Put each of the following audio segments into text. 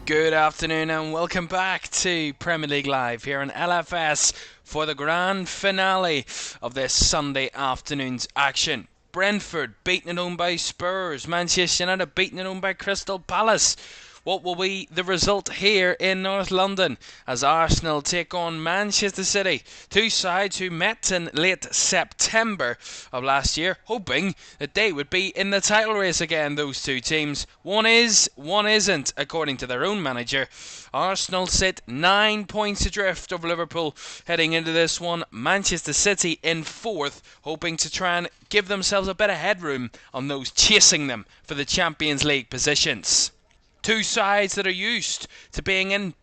Good afternoon and welcome back to Premier League Live here on LFS for the grand finale of this Sunday afternoon's action. Brentford beaten at home by Spurs, Manchester United beaten at home by Crystal Palace. What will be the result here in North London as Arsenal take on Manchester City? Two sides who met in late September of last year, hoping that they would be in the title race again, those two teams. One is, one isn't, according to their own manager. Arsenal sit 9 points adrift of Liverpool heading into this one. Manchester City in fourth, hoping to try and give themselves a bit of headroom on those chasing them for the Champions League positions. Two sides that are used to being in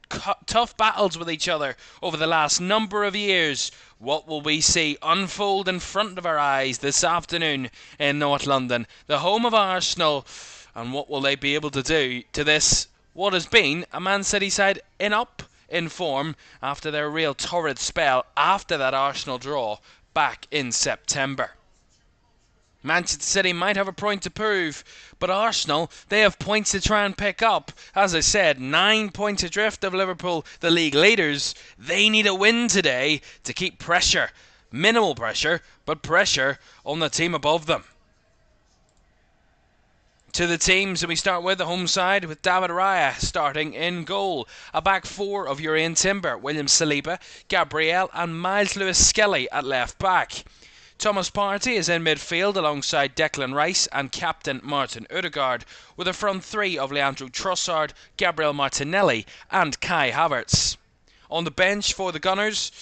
tough battles with each other over the last number of years. What will we see unfold in front of our eyes this afternoon in North London, the home of Arsenal, and what will they be able to do to this, what has been a Man City side in form after their real torrid spell after that Arsenal draw back in September. Manchester City might have a point to prove, but Arsenal, they have points to try and pick up. As I said, 9 points adrift of Liverpool, the league leaders. They need a win today to keep pressure. Minimal pressure, but pressure on the team above them. To the teams, and we start with the home side with David Raya starting in goal. A back four of Urian Timber, William Saliba, Gabriel and Miles Lewis-Skelly at left back. Thomas Partey is in midfield alongside Declan Rice and captain Martin Odegaard, with a front three of Leandro Trossard, Gabriel Martinelli and Kai Havertz. On the bench for the Gunners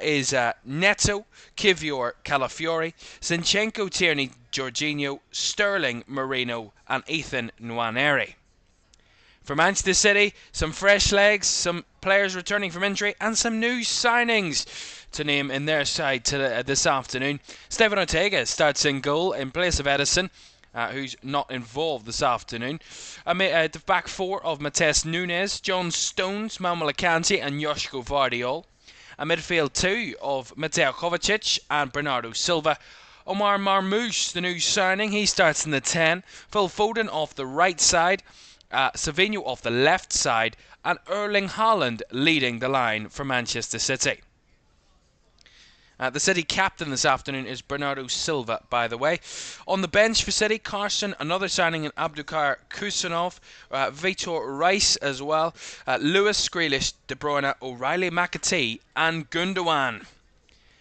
is Neto, Kivior Calafiori, Zinchenko, Tierney, Jorginho, Sterling, Moreno and Ethan Nwaneri. For Manchester City, some fresh legs, some players returning from injury and some new signings to name in their side this afternoon. Stefan Ortega starts in goal in place of Edison, who's not involved this afternoon. The back four of Mateus Nunes, John Stones, Manuel Akanji and Joško Vardiol. A midfield two of Mateo Kovacic and Bernardo Silva. Omar Marmoush, the new signing, he starts in the 10. Phil Foden off the right side. Savinho off the left side. And Erling Haaland leading the line for Manchester City. The City captain this afternoon is Bernardo Silva, by the way. On the bench for City, Carson, another signing in Abdulkar Kusanov, Vitor Rice as well, Lewis, Grealish, De Bruyne, O'Reilly, McAtee and Gundogan.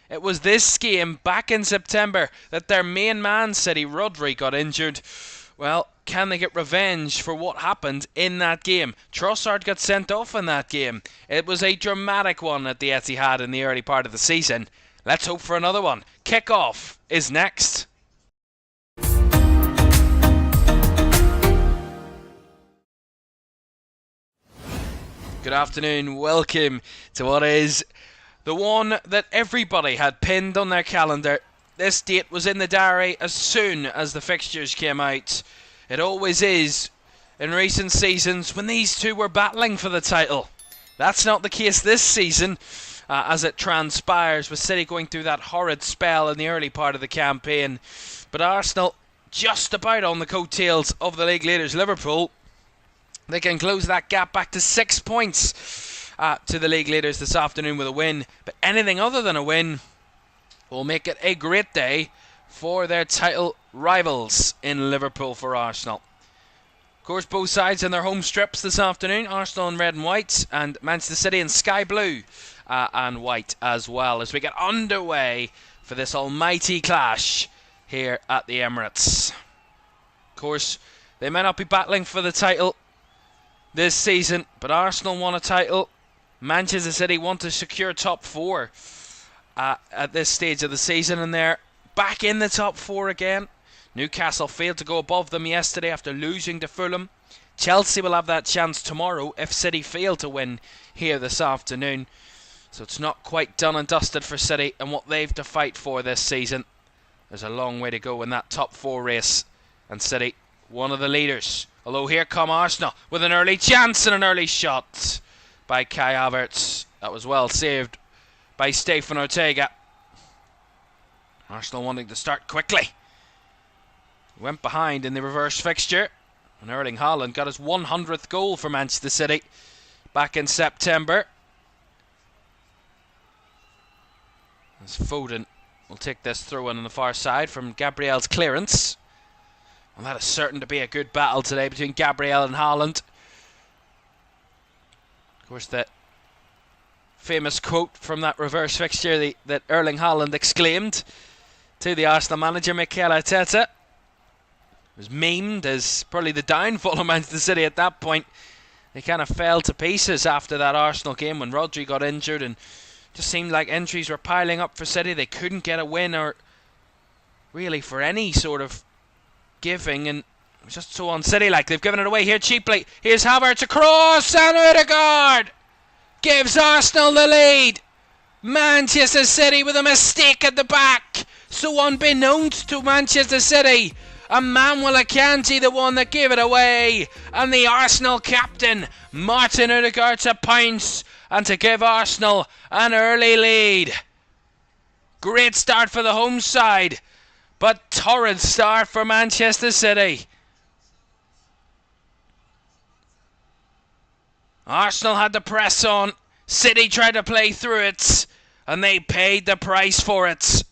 It was this game back in September that their main man, City, Rodri, got injured. Well, can they get revenge for what happened in that game? Trossard got sent off in that game. It was a dramatic one at the Etihad in the early part of the season. Let's hope for another one. Kickoff is next. Good afternoon. Welcome to what is the one that everybody had pinned on their calendar. This date was in the diary as soon as the fixtures came out. It always is in recent seasons when these two were battling for the title. That's not the case this season. As it transpires, with City going through that horrid spell in the early part of the campaign. But Arsenal just about on the coattails of the league leaders Liverpool. They can close that gap back to 6 points to the league leaders this afternoon with a win. But anything other than a win will make it a great day for their title rivals in Liverpool for Arsenal. Of course, both sides in their home strips this afternoon. Arsenal in red and white and Manchester City in sky blue. And white as well, as we get underway for this almighty clash here at the Emirates. Of course, they may not be battling for the title this season, but Arsenal won a title. Manchester City want to secure top four at this stage of the season, and they're back in the top four again. Newcastle failed to go above them yesterday after losing to Fulham. Chelsea will have that chance tomorrow if City fail to win here this afternoon. So it's not quite done and dusted for City and what they've to fight for this season. There's a long way to go in that top four race. And City, one of the leaders. Although here come Arsenal with an early chance and an early shot by Kai Havertz. That was well saved by Stefan Ortega. Arsenal wanting to start quickly. Went behind in the reverse fixture. And Erling Haaland got his 100th goal for Manchester City back in September. As Foden will take this throw in on the far side from Gabriel's clearance. And that is certain to be a good battle today between Gabriel and Haaland. Of course, the famous quote from that reverse fixture that Erling Haaland exclaimed to the Arsenal manager Mikel Arteta was memed as probably the downfall of Manchester City at that point. They kind of fell to pieces after that Arsenal game when Rodri got injured, and just seemed like injuries were piling up for City. They couldn't get a win or really for any sort of giving, and it was just so un-City-like. They've given it away here cheaply. Here's Havertz across, and Odegaard gives Arsenal the lead. Manchester City with a mistake at the back. So unbeknownst to Manchester City, Emmanuel Akanji the one that gave it away, and the Arsenal captain Martin Odegaard to pounce and to give Arsenal an early lead. Great start for the home side, but torrid start for Manchester City. Arsenal had to press on. City tried to play through it, and they paid the price for it.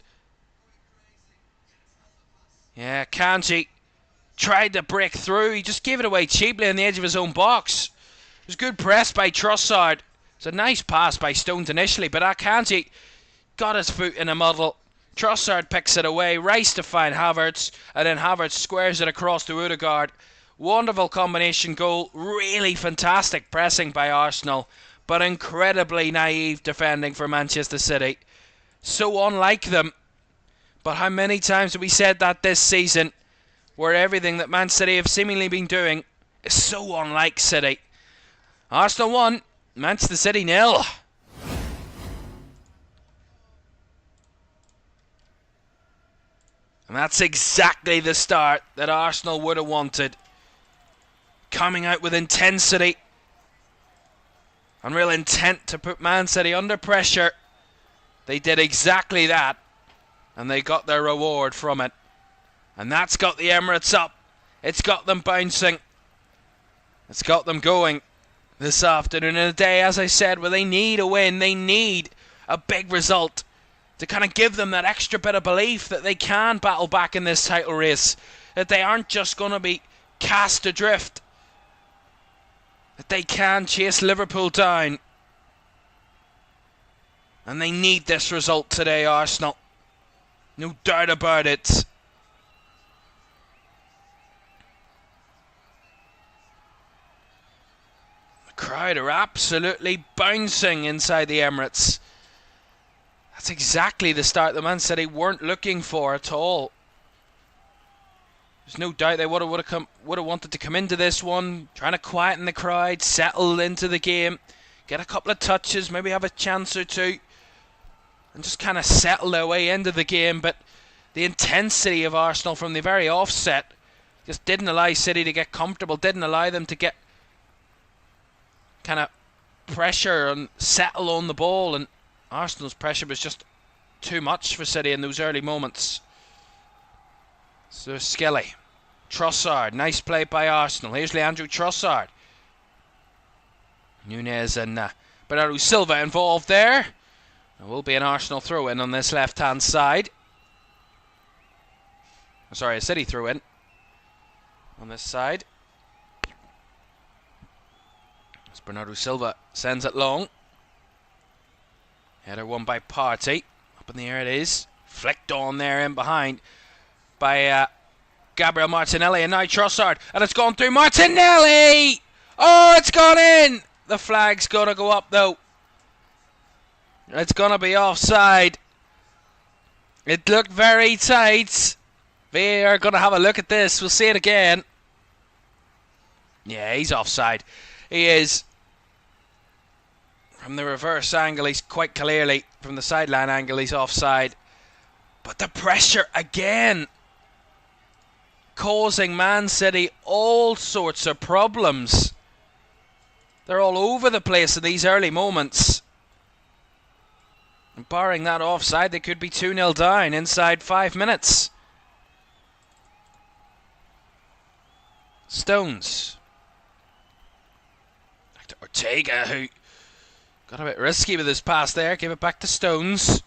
Yeah, Kanji tried to break through. He just gave it away cheaply on the edge of his own box. It was good press by Trossard. It was a nice pass by Stones initially, but Akanji got his foot in a muddle. Trossard picks it away. Rice to find Havertz, and then Havertz squares it across to Odegaard. Wonderful combination goal. Really fantastic pressing by Arsenal, but incredibly naive defending for Manchester City. So unlike them. But how many times have we said that this season, where everything that Man City have seemingly been doing is so unlike City? Arsenal 1, Manchester City 0. And that's exactly the start that Arsenal would have wanted. Coming out with intensity and real intent to put Man City under pressure. They did exactly that, and they got their reward from it. And that's got the Emirates up. It's got them bouncing. It's got them going this afternoon in a day, as I said, where they need a win. They need a big result to kind of give them that extra bit of belief that they can battle back in this title race. That they aren't just going to be cast adrift. That they can chase Liverpool down. And they need this result today, Arsenal. No doubt about it. The crowd are absolutely bouncing inside the Emirates. That's exactly the start that Man City weren't looking for at all. There's no doubt they would have wanted to come into this one, trying to quieten the crowd, settle into the game, get a couple of touches, maybe have a chance or two, and just kind of settle their way into the game. But the intensity of Arsenal from the very offset just didn't allow City to get comfortable, didn't allow them to get kind of pressure and settle on the ball, and Arsenal's pressure was just too much for City in those early moments. So Skelly, Trossard, nice play by Arsenal. Here's Leandro Trossard. Nunez and Bernardo Silva involved there. There will be an Arsenal throw-in on this left-hand side. Sorry, a City throw-in on this side. As Bernardo Silva sends it long. Header won by Partey. Up in the air it is. Flicked on there in behind by Gabriel Martinelli, and now Trossard. And it's gone through Martinelli! Oh, it's gone in! The flag's going to go up though. It's going to be offside. It looked very tight. We are going to have a look at this. We'll see it again. Yeah, he's offside. He is. From the reverse angle, he's quite clearly, from the sideline angle, he's offside. But the pressure again, causing Man City all sorts of problems. They're all over the place in these early moments. And barring that offside, they could be 2-0 down inside 5 minutes. Stones. Back to Ortega, who got a bit risky with his pass there. Give it back to Stones.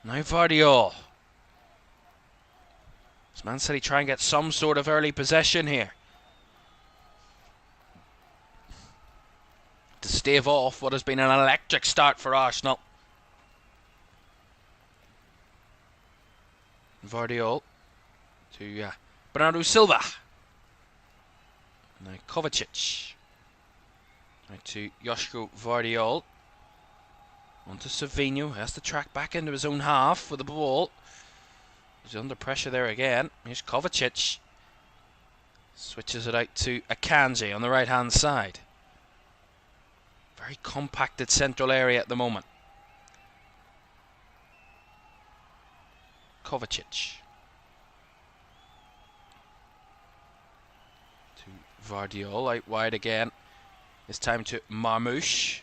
Now Vardiol. Does Man City try and get some sort of early possession here to stave off what has been an electric start for Arsenal? Vardiol to Bernardo Silva. Now Kovacic. Now to Joško Vardiol. On to Savinho. Has to track back into his own half with the ball. He's under pressure there again. Here's Kovacic. Switches it out to Akanji on the right hand side. Very compacted central area at the moment. Kovacic. To Vardiol, out wide again. This time to Marmoush.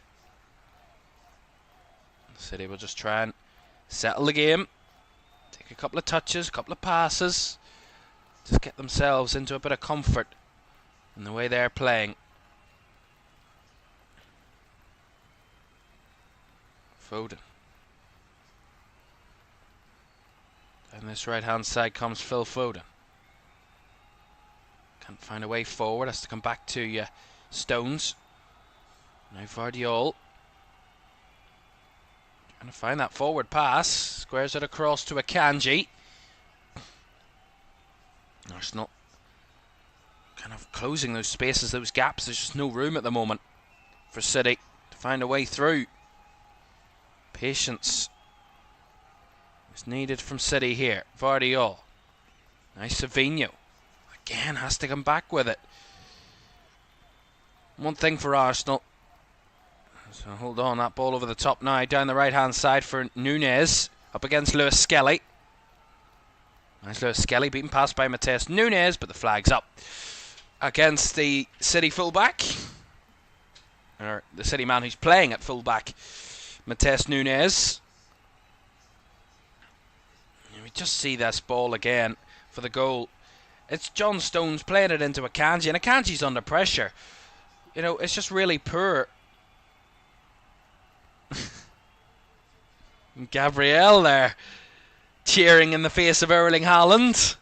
City will just try and settle the game. Take a couple of touches, a couple of passes. Just get themselves into a bit of comfort in the way they're playing. Foden. And this right hand side comes Phil Foden. Can't find a way forward, has to come back to Stones. Now Vardiol. Trying to find that forward pass. Squares it across to Akanji. Arsenal kind of closing those spaces, those gaps. There's just no room at the moment for City to find a way through. Patience is needed from City here. Vardiol. Nice Savinho. Again has to come back with it. One thing for Arsenal. So hold on, that ball over the top now, down the right hand side for Nunez, up against Lewis Skelly. Nice Lewis Skelly, beaten past by Matheus Nunes, but the flag's up against the City fullback, or the City man who's playing at fullback, Matheus Nunes. And we just see this ball again for the goal. It's John Stones playing it into Akanji, and Akanji's under pressure. You know, it's just really poor. Gabriel there cheering in the face of Erling Haaland.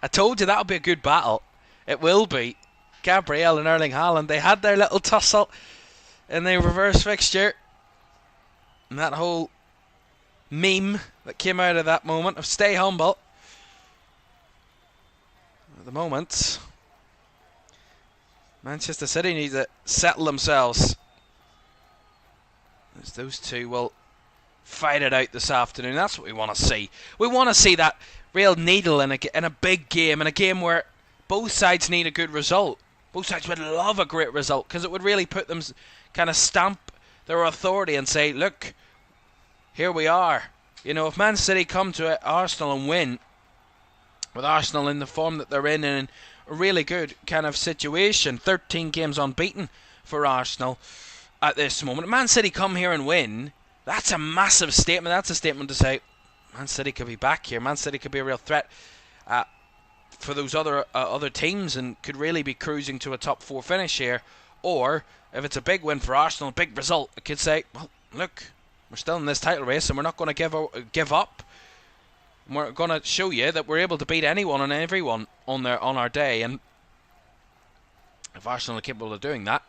I told you that'll be a good battle. It will be. Gabriel and Erling Haaland, they had their little tussle in the reverse fixture. And that whole meme that came out of that moment of stay humble. At the moment, Manchester City need to settle themselves, as those two will fight it out this afternoon. That's what we want to see. We want to see that real needle in a big game, in a game where both sides need a good result. Both sides would love a great result, because it would really put them, kind of stamp their authority and say, look, here we are. You know, if Man City come to Arsenal and win, with Arsenal in the form that they're in a really good kind of situation, 13 games unbeaten for Arsenal at this moment. Man City come here and win, that's a massive statement. That's a statement to say, Man City could be back here. Man City could be a real threat for those other teams, and could really be cruising to a top 4 finish here. Or, if it's a big win for Arsenal, a big result, it could say, well, look, we're still in this title race, and we're not going to give up. We're going to show you that we're able to beat anyone and everyone on our day. And if Arsenal are capable of doing that,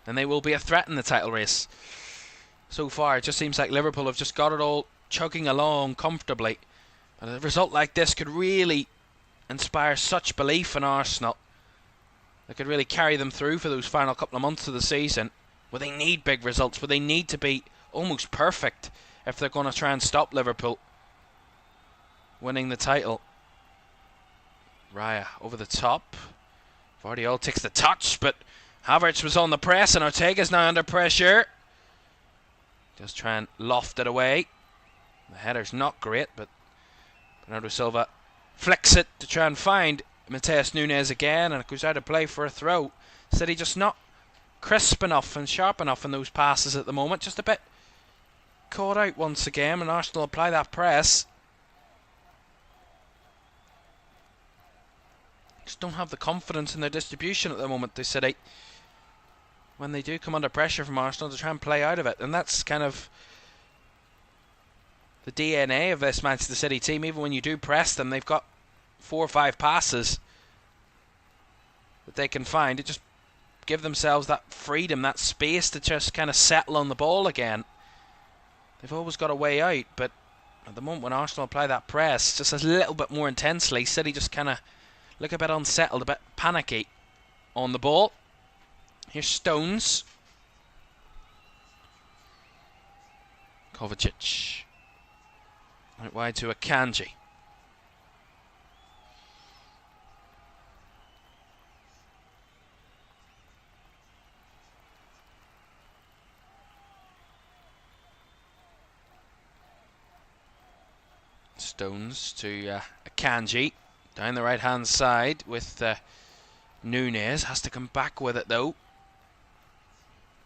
then they will be a threat in the title race. So far, it just seems like Liverpool have just got it all chugging along comfortably. But a result like this could really inspire such belief in Arsenal. They could really carry them through for those final couple of months of the season, where they need big results, where they need to be almost perfect if they're going to try and stop Liverpool winning the title. Raya over the top. Vardiol takes the touch, but Havertz was on the press, and Ortega's now under pressure. Just try and loft it away. The header's not great, but Bernardo Silva flicks it to try and find Matheus Nunes again, and it goes out of play for a throw. City just not crisp enough and sharp enough in those passes at the moment. Just a bit caught out once again, and Arsenal apply that press. just don't have the confidence in their distribution at the moment, they City. When they do come under pressure from Arsenal to try and play out of it. And that's kind of the DNA of this Manchester City team. Even when you do press them, they've got 4 or 5 passes that they can find. It just give themselves that freedom, that space to just kind of settle on the ball again. They've always got a way out, but at the moment when Arsenal apply that press just a little bit more intensely, City just kind of look a bit unsettled, a bit panicky on the ball. Here's Stones. Kovacic. Out wide to Akanji. Stones to Akanji. Down the right hand side with Nunez. Has to come back with it though.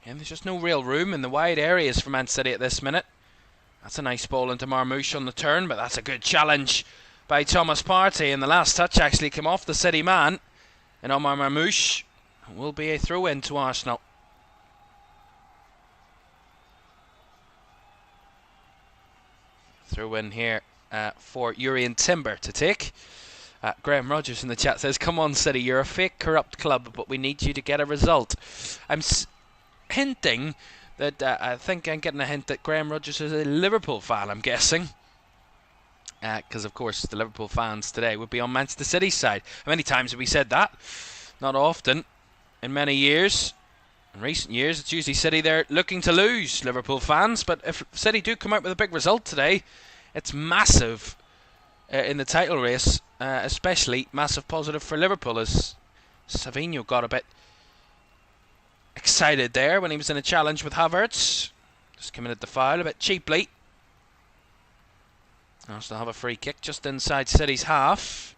And there's just no real room in the wide areas for Man City at this minute. That's a nice ball into Marmoush on the turn, but that's a good challenge by Thomas Partey. And the last touch actually came off the City man. And Omar Marmoush will be a throw-in to Arsenal. Throw-in here for Urian Timber to take. Graham Rogers in the chat says, "Come on, City, you're a fake, corrupt club, but we need you to get a result." I'm hinting that I think I'm getting a hint that Graham Rogers is a Liverpool fan, I'm guessing. Because, of course, the Liverpool fans today would be on Manchester City's side. How many times have we said that? Not often. In many years. In recent years, it's usually City they're looking to lose, Liverpool fans. But if City do come out with a big result today, it's massive in the title race. Especially massive positive for Liverpool, as Savinho got a bit excited there when he was in a challenge with Havertz. Just committed the foul a bit cheaply. Arsenal have a free kick just inside City's half.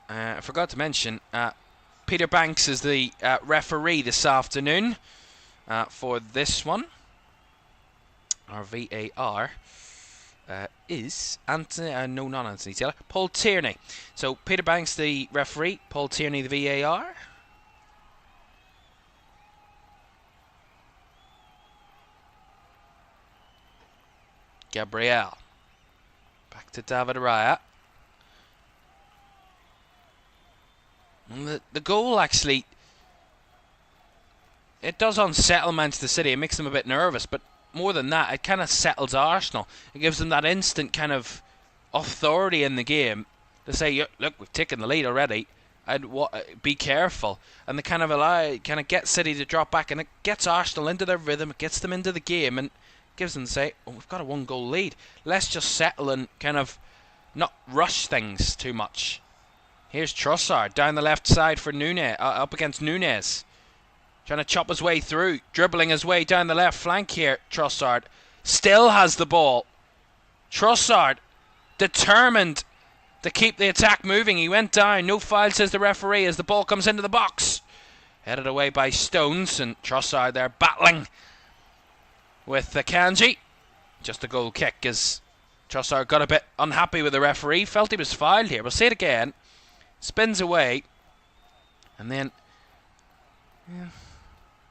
I forgot to mention, Peter Banks is the referee this afternoon for this one. Our VAR is not Anthony Taylor, Paul Tierney. So Peter Banks the referee, Paul Tierney the VAR. Gabriel. Back to David Raya. And the goal actually, it does unsettle Manchester City. It makes them a bit nervous, but more than that, it kind of settles Arsenal. It gives them that instant kind of authority in the game to say, look, we've taken the lead already, and be careful. And they kind of get City to drop back, and it gets Arsenal into their rhythm, it gets them into the game, and gives them to say, oh, we've got a 1-goal lead. Let's just settle and kind of not rush things too much. Here's Trossard down the left side for Nunez, up against Nunez. Trying to chop his way through, dribbling his way down the left flank here. Trossard still has the ball. Trossard determined to keep the attack moving. He went down. No foul, says the referee, as the ball comes into the box. Headed away by Stones, and Trossard there battling with Akanji. Just a goal kick, as Trossard got a bit unhappy with the referee. Felt he was fouled here. We'll see it again. Spins away. And then... yeah,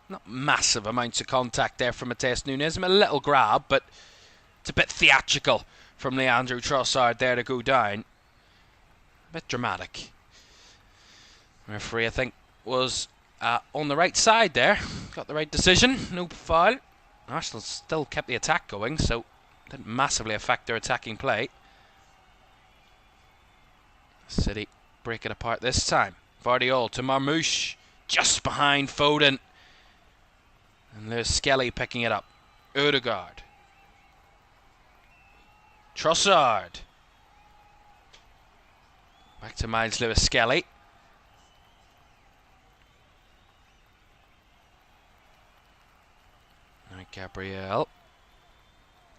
not massive amounts of contact there from Matheus Nunes. A little grab, but it's a bit theatrical from Leandro Trossard there to go down. A bit dramatic. The referee, I think, was on the right side there. Got the right decision. No foul. Arsenal still kept the attack going, so didn't massively affect their attacking play. City break it apart this time. Vardiol to Marmoush. Just behind Foden. And there's Skelly picking it up. Odegaard. Trossard. Back to Miles Lewis Skelly. Now Gabriel.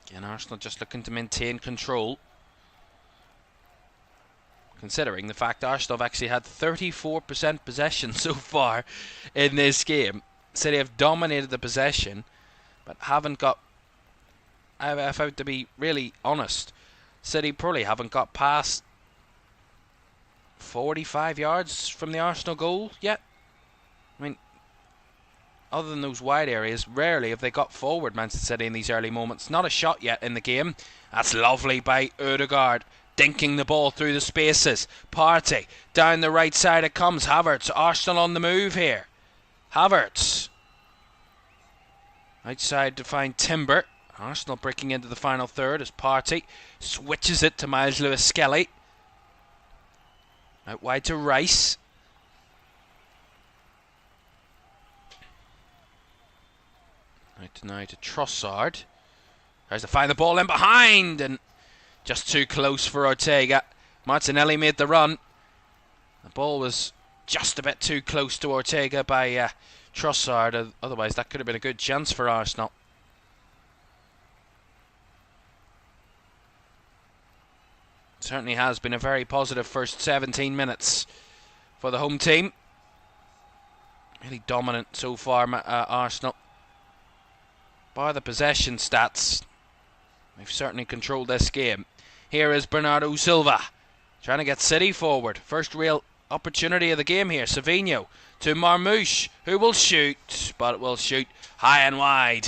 Again, Arsenal just looking to maintain control. Considering the fact Arsenal have actually had 34% possession so far in this game. City have dominated the possession, but haven't got... I found, to be really honest, City probably haven't got past 45 yards from the Arsenal goal yet. I mean, other than those wide areas, rarely have they got forward, Manchester City, in these early moments. Not a shot yet in the game. That's lovely by Odegaard, dinking the ball through the spaces. Partey, down the right side it comes. Havertz, Arsenal on the move here. Havertz. Outside to find Timber. Arsenal breaking into the final third as Partey switches it to Miles Lewis-Skelly. Out wide to Rice. Out now to Trossard. Tries to find the ball in behind, and just too close for Ortega. Martinelli made the run. The ball was just a bit too close to Ortega by Trossard. Otherwise, that could have been a good chance for Arsenal. Certainly has been a very positive first 17 minutes for the home team. Really dominant so far, Arsenal. By the possession stats, they've certainly controlled this game. Here is Bernardo Silva trying to get City forward. First real opportunity of the game here. Savinho to Marmoush, who will shoot, but it will shoot high and wide.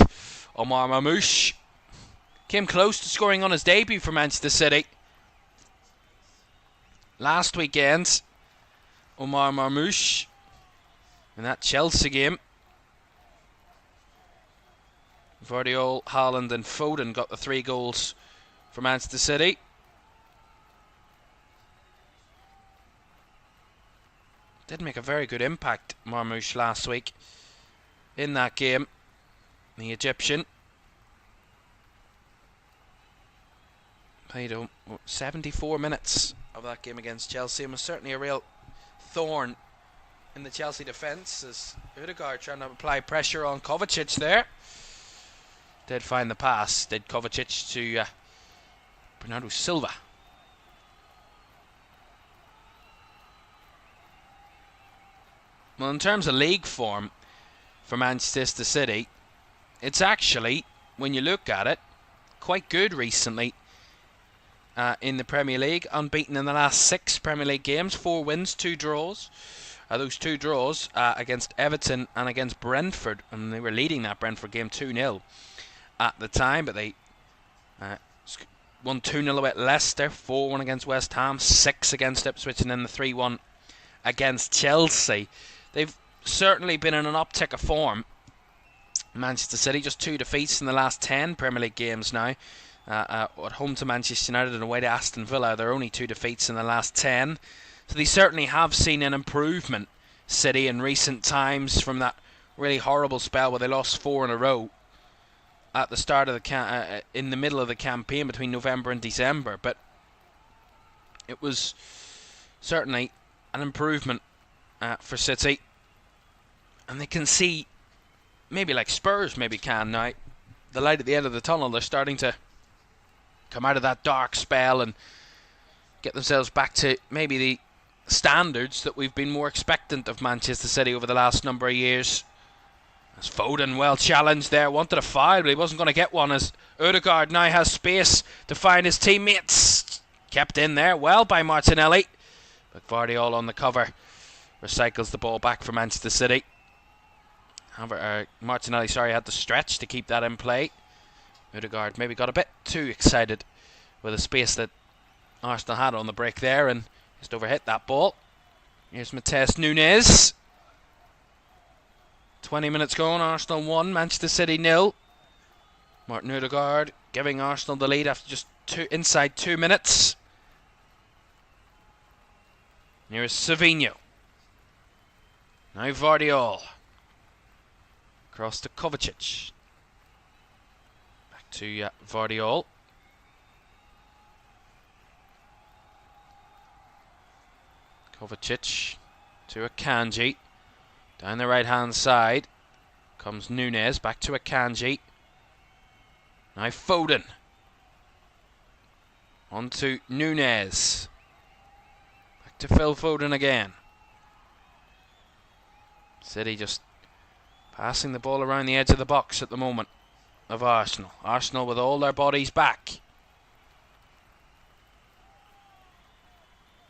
Omar Marmoush came close to scoring on his debut for Manchester City last weekend. Omar Marmoush in that Chelsea game. Vardiol, Haaland and Foden got the 3 goals for Manchester City. Did make a very good impact, Marmoush, last week in that game. The Egyptian played 74 minutes of that game against Chelsea and was certainly a real thorn in the Chelsea defence as Odegaard trying to apply pressure on Kovacic there. Did find the pass, did Kovacic to Bernardo Silva. Well, in terms of league form for Manchester City, it's actually, when you look at it, quite good recently in the Premier League. Unbeaten in the last 6 Premier League games, 4 wins, 2 draws. Those 2 draws against Everton and against Brentford, and they were leading that Brentford game 2-0 at the time, but they won 2-0 at Leicester, 4-1 against West Ham, 6 against Ipswich, and then the 3-1 against Chelsea. They've certainly been in an uptick of form. Manchester City, just 2 defeats in the last 10 Premier League games now. At home to Manchester United and away to Aston Villa, there are only 2 defeats in the last 10. So they certainly have seen an improvement, City, in recent times from that really horrible spell where they lost 4 in a row at the start of the in the middle of the campaign between November and December. But it was certainly an improvement for City, and they can see, maybe like Spurs maybe can now, the light at the end of the tunnel. They're starting to come out of that dark spell and get themselves back to maybe the standards that we've been more expectant of Manchester City over the last number of years. As Foden, well challenged there, wanted a foul, but he wasn't going to get one, as Odegaard now has space to find his teammates. Kept in there well by Martinelli, but Vardiol on the cover recycles the ball back for Manchester City. However, Martinelli, had to stretch to keep that in play. Odegaard maybe got a bit too excited with the space that Arsenal had on the break there and just overhit that ball. Here's Matheus Nunes. 20 minutes gone, Arsenal 1, Manchester City 0. Martin Odegaard giving Arsenal the lead after just inside 2 minutes. Here's Savinho. Now Vardiol. Across to Kovacic. Back to Vardiol. Kovacic to Akanji. Down the right hand side comes Nunes, back to Akanji. Now Foden. On to Nunes. Back to Phil Foden again. City just passing the ball around the edge of the box at the moment of Arsenal. Arsenal with all their bodies back.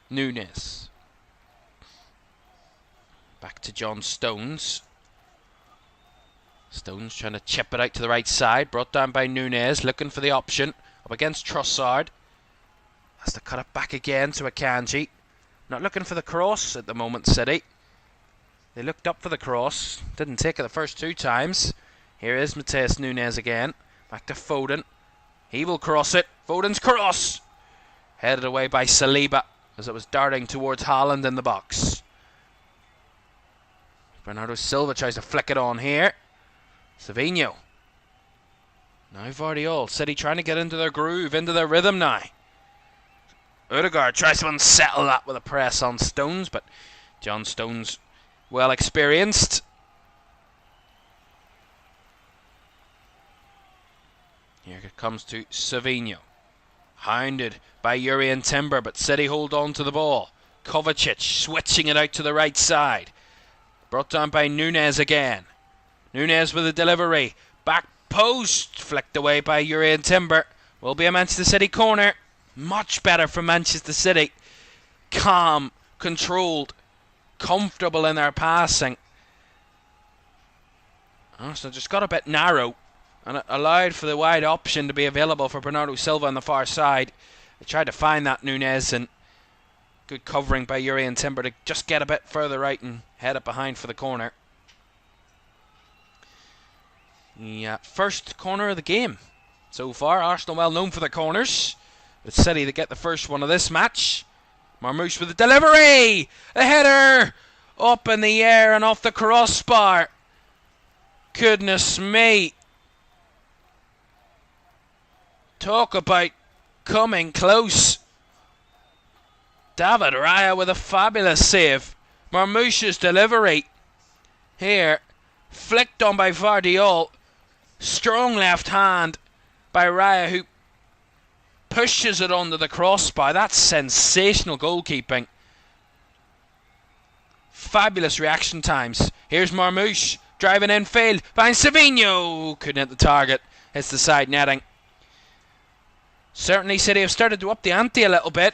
Nunes. Back to John Stones. Stones trying to chip it out to the right side. Brought down by Nunez, looking for the option. Up against Trossard. Has to cut it back again to Akanji. Not looking for the cross at the moment, City. They looked up for the cross. Didn't take it the first 2 times. Here is Matheus Nunes again. Back to Foden. He will cross it. Foden's cross. Headed away by Saliba as it was darting towards Haaland in the box. Bernardo Silva tries to flick it on here. Savinho. Now Vardiol. City trying to get into their groove, into their rhythm now. Odegaard tries to unsettle that with a press on Stones, but John Stones well experienced. Here it comes to Savinho. Hounded by Jurrien Timber, but City hold on to the ball. Kovacic switching it out to the right side. Brought down by Nunez again. Nunez with a delivery. Back post. Flicked away by Jurrien Timber. Will be a Manchester City corner. Much better for Manchester City. Calm, controlled, comfortable in their passing. Arsenal just got a bit narrow and it allowed for the wide option to be available for Bernardo Silva on the far side. They tried to find that Nunez, and good covering by Jurrien Timber to just get a bit further out and head it behind for the corner. The first corner of the game so far. Arsenal well known for the corners. It's City that get the first one of this match. Marmoush with the delivery. A header up in the air and off the crossbar. Goodness me. Talk about coming close. David Raya with a fabulous save. Marmoush's delivery here. Flicked on by Vardiol. Strong left hand by Raya, who pushes it onto the crossbar. That's sensational goalkeeping. Fabulous reaction times. Here's Marmoush driving infield. Finds Savinho. Couldn't hit the target. Hits the side netting. Certainly City have started to up the ante a little bit.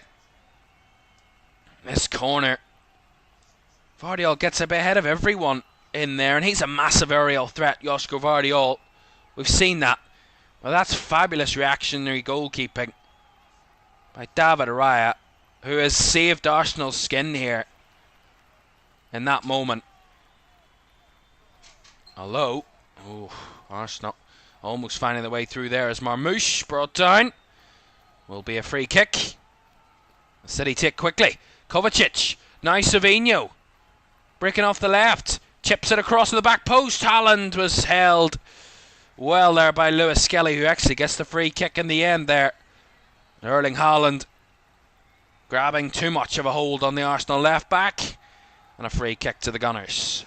This corner. Vardiol gets a bit ahead of everyone in there, and he's a massive aerial threat, Josko Vardiol. We've seen that. Well, that's fabulous reactionary goalkeeping by David Raya, who has saved Arsenal's skin here in that moment. Although, Arsenal almost finding the way through there as Marmoush brought down. Will be a free kick. City take quickly. Kovacic. Now Savinho. Breaking off the left. Chips it across to the back post. Haaland was held well there by Lewis Skelly, who actually gets the free kick in the end there. Erling Haaland grabbing too much of a hold on the Arsenal left back. And a free kick to the Gunners.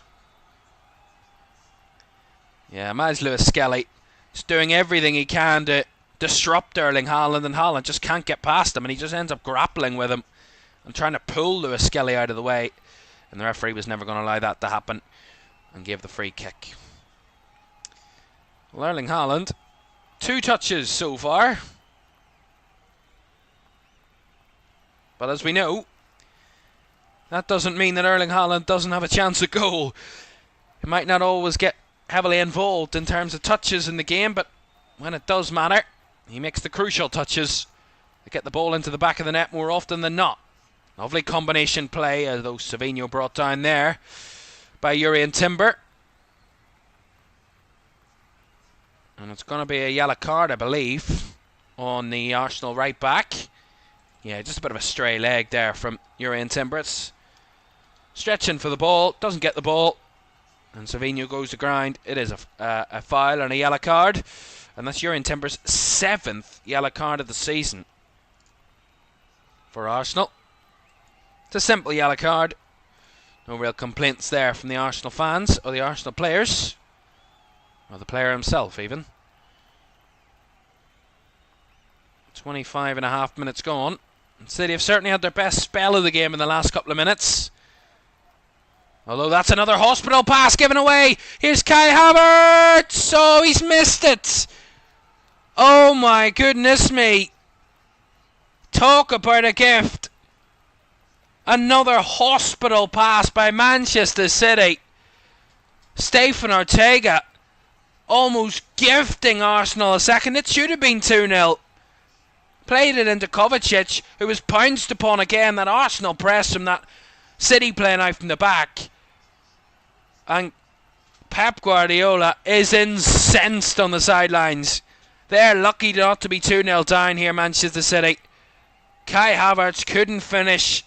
Yeah, Miles Lewis Skelly is doing everything he can to disrupt Erling Haaland, and Haaland just can't get past him, and he just ends up grappling with him and trying to pull Lewis Skelly out of the way. And the referee was never going to allow that to happen and gave the free kick. Well, Erling Haaland, 2 touches so far. But as we know, that doesn't mean that Erling Haaland doesn't have a chance at goal. He might not always get heavily involved in terms of touches in the game, but when it does matter, he makes the crucial touches to get the ball into the back of the net more often than not. Lovely combination play, although Savinho brought down there by Jurrien Timber. And it's going to be a yellow card, I believe, on the Arsenal right back. Yeah, just a bit of a stray leg there from Jurrien Timber. It's stretching for the ball, doesn't get the ball, and Savinho goes to ground. It is a foul and a yellow card. And that's Jurrien Timber's 7th yellow card of the season for Arsenal. It's a simple yellow card. No real complaints there from the Arsenal fans or the Arsenal players. Or the player himself even. 25.5 minutes gone. City have certainly had their best spell of the game in the last couple of minutes. Although that's another hospital pass given away. Here's Kai Havertz. Oh, he's missed it. Oh my goodness me. Talk about a gift. Another hospital pass by Manchester City. Stefan Ortega almost gifting Arsenal a second. It should have been 2-0. Played it into Kovacic, who was pounced upon again. That Arsenal press from that City playing out from the back. And Pep Guardiola is incensed on the sidelines. They're lucky not to be 2-0 down here, Manchester City. Kai Havertz couldn't finish,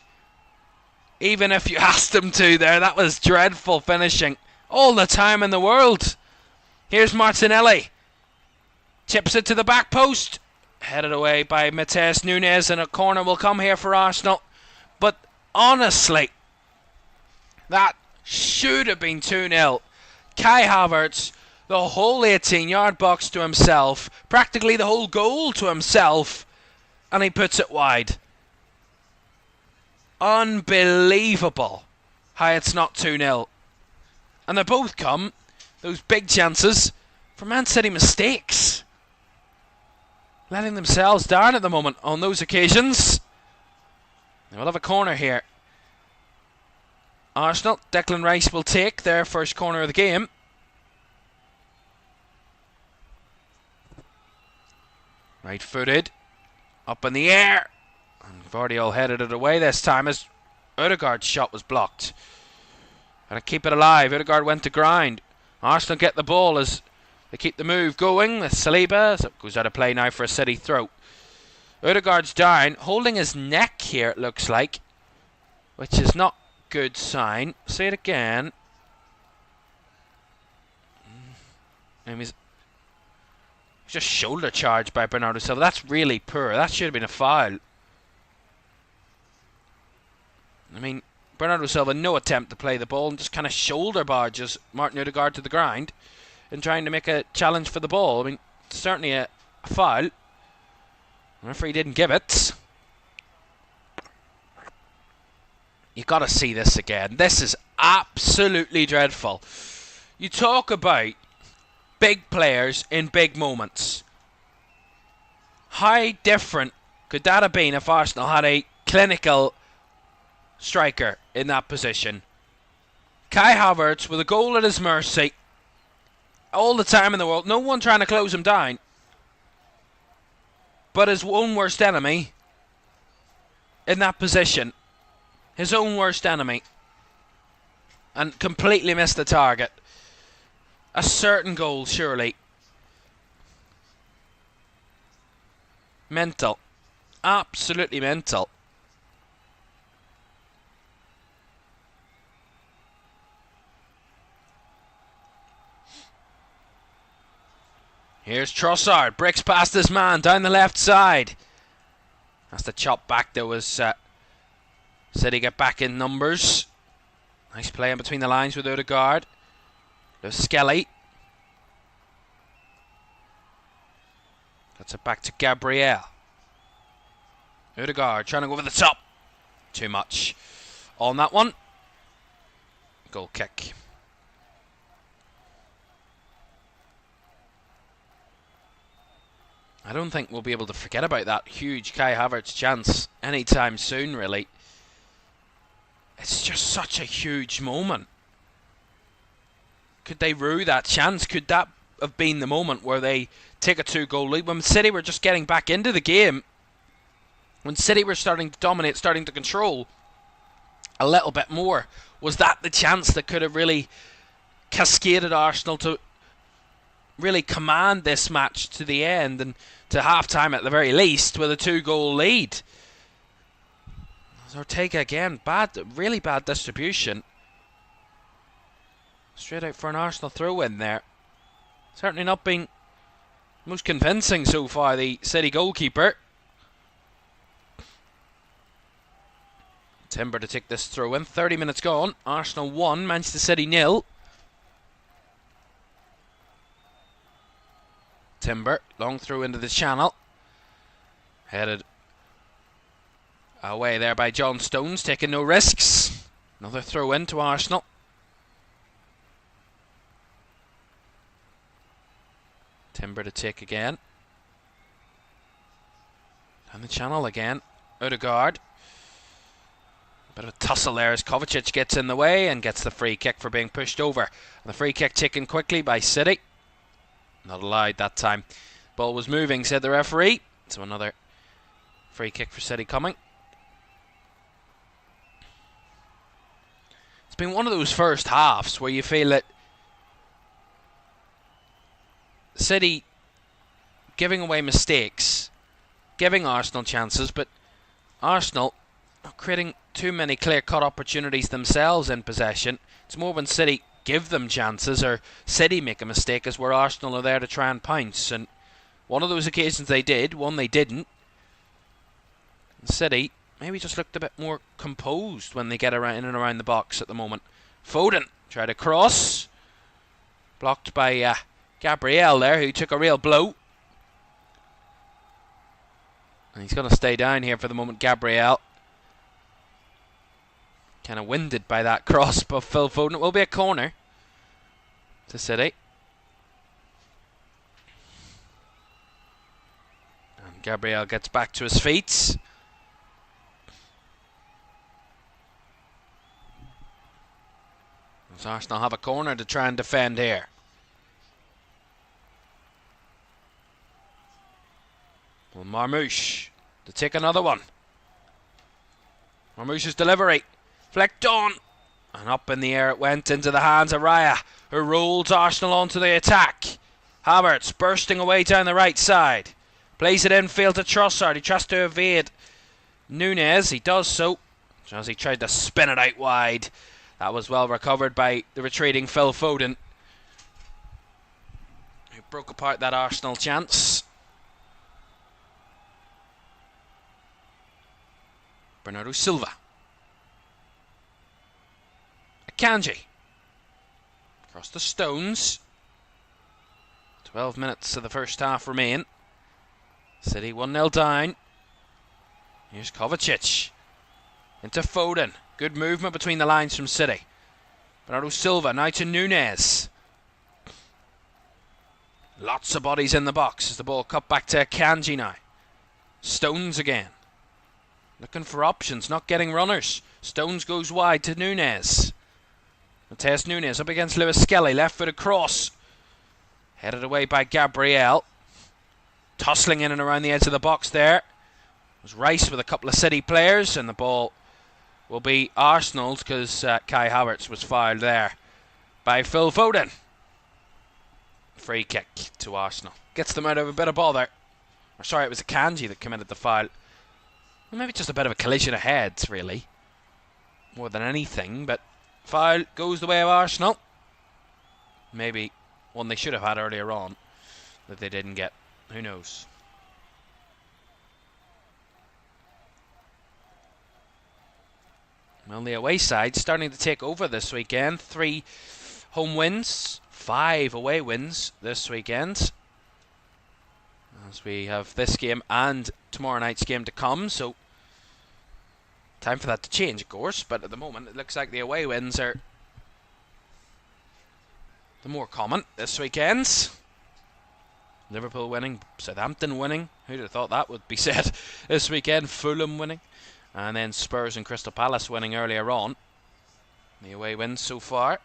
even if you asked him to there. That was dreadful finishing. All the time in the world. Here's Martinelli. Chips it to the back post. Headed away by Matheus Nunes, and a corner will come here for Arsenal. But honestly, that should have been 2-0. Kai Havertz, the whole 18-yard box to himself, practically the whole goal to himself, and he puts it wide. Unbelievable how it's not 2-0. And they both come, those big chances, for Man City mistakes. Letting themselves down at the moment on those occasions. We'll have a corner here. Arsenal, Declan Rice will take their first corner of the game. Right footed. Up in the air. And Vardiol headed it away this time as Ødegaard's shot was blocked. And to keep it alive, Ødegaard went to ground. Arsenal get the ball as they keep the move going with Saliba. So it goes out of play now for a City throw. Ødegaard's down, holding his neck here, it looks like, which is not good sign. Say it again. And he's just shoulder charged by Bernardo Silva. That's really poor. That should have been a foul. I mean, Bernardo Silva, no attempt to play the ball, and just kind of shoulder barges Martin Ødegaard to the ground in trying to make a challenge for the ball. I mean, certainly a foul. The referee didn't give it. You got to see this again. This is absolutely dreadful. You talk about big players in big moments. How different could that have been if Arsenal had a clinical striker in that position? Kai Havertz with a goal at his mercy. All the time in the world. No one trying to close him down. But his own worst enemy in that position. His own worst enemy. And completely missed the target. A certain goal, surely. Mental. Absolutely mental. Here's Trossard. Bricks past his man down the left side. That's the chop back. There was City get back in numbers. Nice play in between the lines with Ødegaard. There's Skelly. That's it back to Gabriel. Ødegaard trying to go over the top. Too much on that one. Goal kick. I don't think we'll be able to forget about that huge Kai Havertz chance anytime soon, really. It's just such a huge moment. Could they rue that chance? Could that have been the moment where they take a 2-goal lead? When City were just getting back into the game, when City were starting to dominate, starting to control a little bit more, was that the chance that could have really cascaded Arsenal to really command this match to the end and to half-time at the very least with a 2-goal lead? Ortega again, really bad distribution. Straight out for an Arsenal throw-in there. Certainly not been most convincing so far, the City goalkeeper. Timber to take this throw-in. 30 minutes gone. Arsenal 1, Manchester City 0. Timber, long through into the channel. Headed away there by John Stones, taking no risks. Another throw in to Arsenal. Timber to take again. Down the channel again. Ødegaard. Bit of a tussle there as Kovacic gets in the way and gets the free kick for being pushed over. And the free kick taken quickly by City. Not allowed that time. Ball was moving, said the referee. So another free kick for City coming. It's been one of those first halves where you feel that City giving away mistakes, giving Arsenal chances, but Arsenal not creating too many clear-cut opportunities themselves in possession. It's more when City give them chances or City make a mistake as where Arsenal are there to try and pounce. And one of those occasions they did, one they didn't. And City maybe just looked a bit more composed when they get around in and around the box at the moment. Foden tried to cross, blocked by Gabriel there, who took a real blow. And he's going to stay down here for the moment, Gabriel. Kind of winded by that cross, but Phil Foden. It will be a corner to City. And Gabriel gets back to his feet. As Arsenal have a corner to try and defend here. Well, Marmoush to take another one. Marmoush's delivery. Flecked on. And up in the air it went into the hands of Raya, who rolls Arsenal onto the attack. Havertz bursting away down the right side. Plays it infield to Trossard. He tries to evade Nunez. He does so as he tried to spin it out wide. That was well recovered by the retreating Phil Foden, who broke apart that Arsenal chance. Bernardo Silva. Akanji. Across the stones. 12 minutes of the first half remain. City 1-0 down. Here's Kovacic. Into Foden. Good movement between the lines from City. Bernardo Silva now to Nunez. Lots of bodies in the box as the ball cut back to Akanji now. Stones again. Looking for options, not getting runners. Stones goes wide to Nunez. Matheus Nunes up against Lewis Skelly. Left foot across. Headed away by Gabriel. Tussling in and around the edge of the box there. It was Rice with a couple of City players, and the ball will be Arsenal's because Kai Havertz was fouled there by Phil Foden. Free kick to Arsenal. Gets them out of a bit of bother. Or sorry, it was Akanji that committed the foul. Well, maybe just a bit of a collision of heads, really. More than anything, but foul goes the way of Arsenal. Maybe one they should have had earlier on that they didn't get. Who knows? Well, the away side starting to take over this weekend. 3 home wins, 5 away wins this weekend. As we have this game and tomorrow night's game to come, so time for that to change, of course. But at the moment, it looks like the away wins are the more common this weekend. Liverpool winning, Southampton winning. Who'd have thought that would be said this weekend? Fulham winning. And then Spurs and Crystal Palace winning earlier on. The away wins so far.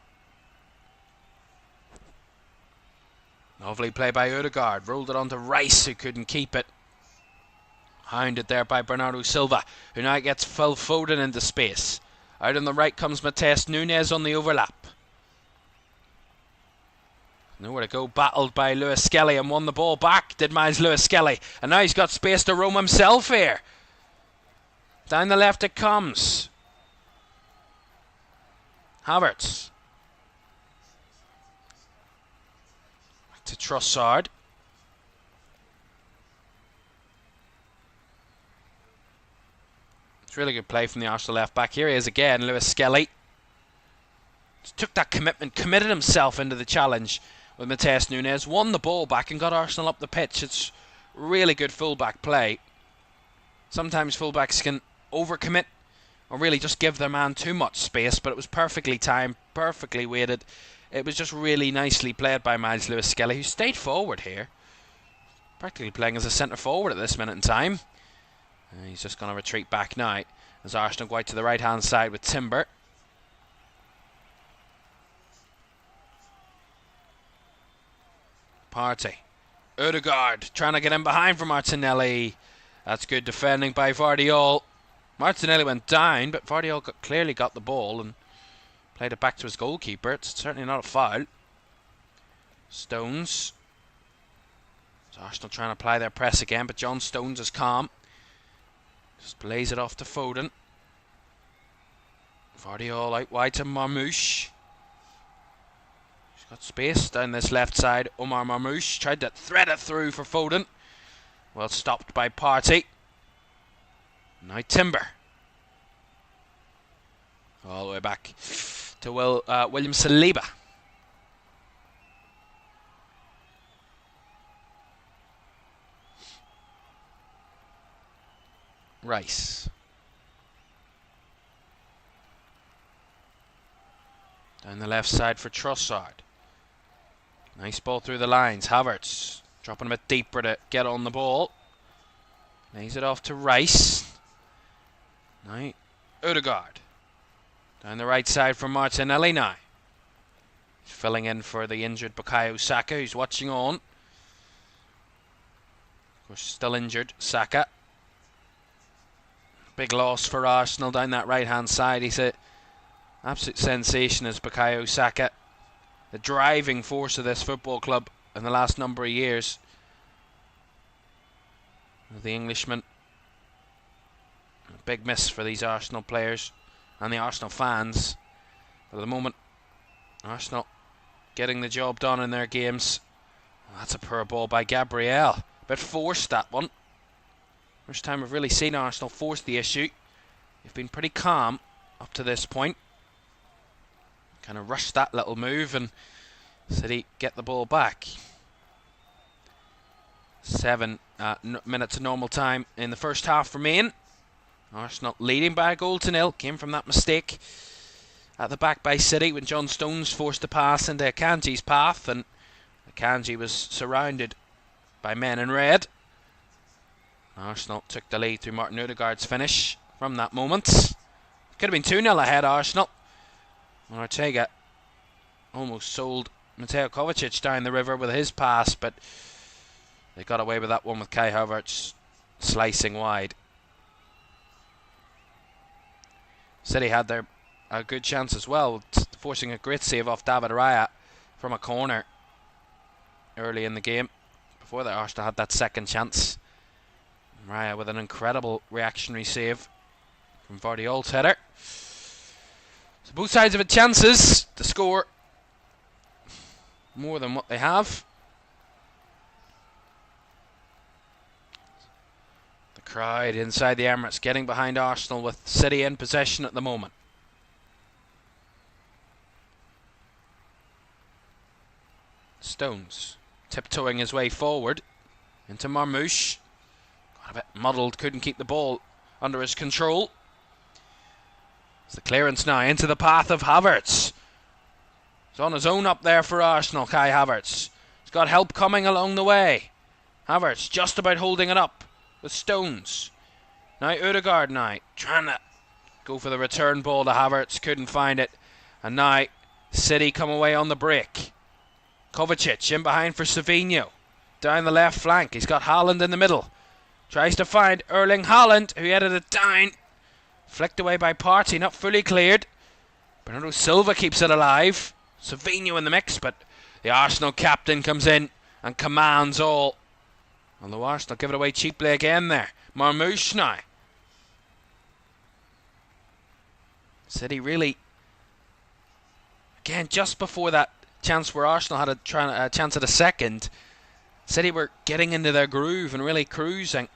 Lovely play by Odegaard. Rolled it onto Rice, who couldn't keep it. Hounded there by Bernardo Silva, who now gets Phil Foden into space. Out on the right comes Matheus Nunes on the overlap. Nowhere to go, battled by Lewis Skelly and won the ball back, did Miles Lewis Skelly. And now he's got space to roam himself here. Down the left it comes. Havertz. Back to Trossard. It's really good play from the Arsenal left back. Here he is again, Lewis Skelly. Just took that commitment, committed himself into the challenge with Matheus Nunes, won the ball back and got Arsenal up the pitch. It's really good fullback play. Sometimes fullbacks can overcommit or really just give their man too much space, but it was perfectly timed, perfectly weighted. It was just really nicely played by Miles Lewis Skelly, who stayed forward here, practically playing as a centre forward at this minute in time. He's just going to retreat back now. As Arsenal go out to the right hand side with Timber. Partey. Odegaard trying to get in behind for Martinelli. That's good defending by Vardiol. Martinelli went down, but Vardiol clearly got the ball and played it back to his goalkeeper. It's certainly not a foul. Stones. So Arsenal trying to apply their press again, but John Stones is calm. Just lays it off to Foden. Vardiol out wide to Marmouche. He's got space down this left side. Omar Marmouche tried to thread it through for Foden. Well stopped by Partey. Now Timber. All the way back to William Saliba. Rice. Down the left side for Trossard. Nice ball through the lines. Havertz dropping a bit deeper to get on the ball. Lays it off to Rice. Now Odegaard. Down the right side for Martinelli now. He's filling in for the injured Bukayo Saka, who's watching on. Of course, still injured, Saka. Big loss for Arsenal down that right-hand side. He's an absolute sensation as Bukayo Saka. The driving force of this football club in the last number of years. The Englishman. A big miss for these Arsenal players and the Arsenal fans. But at the moment, Arsenal getting the job done in their games. Well, that's a poor ball by Gabriel. Bit forced, that one. First time we've really seen Arsenal force the issue. They've been pretty calm up to this point. Kind of rushed that little move and City get the ball back. 7 minutes of normal time in the first half remain. Arsenal leading by a goal to nil. Came from that mistake at the back by City when John Stones forced a pass into Akanji's path, and Akanji was surrounded by men in red. Arsenal took the lead through Martin Odegaard's finish from that moment. Could have been 2-0 ahead, Arsenal. Ortega almost sold Mateo Kovacic down the river with his pass, but they got away with that one with Kai Havertz slicing wide. City had a good chance as well, forcing a great save off David Raya from a corner early in the game. Before that, Arsenal had that second chance. Raya with an incredible reactionary save from Vardiol's header. So both sides have had chances to score more than what they have. The crowd inside the Emirates getting behind Arsenal with City in possession at the moment. Stones tiptoeing his way forward into Marmouche. Got a bit muddled, couldn't keep the ball under his control. It's the clearance now into the path of Havertz. He's on his own up there for Arsenal, Kai Havertz. He's got help coming along the way. Havertz just about holding it up with Stones. Now Odegaard now trying to go for the return ball to Havertz, couldn't find it. And now City come away on the break. Kovacic in behind for Savinho. Down the left flank, he's got Haaland in the middle. Tries to find Erling Haaland, who headed it down. Flicked away by Partey, not fully cleared. Bernardo Silva keeps it alive. Savinho in the mix, but the Arsenal captain comes in and commands all. Although Arsenal give it away cheaply again there. Marmouche now. City really, again, just before that chance where Arsenal had a chance at a second, City were getting into their groove and really cruising,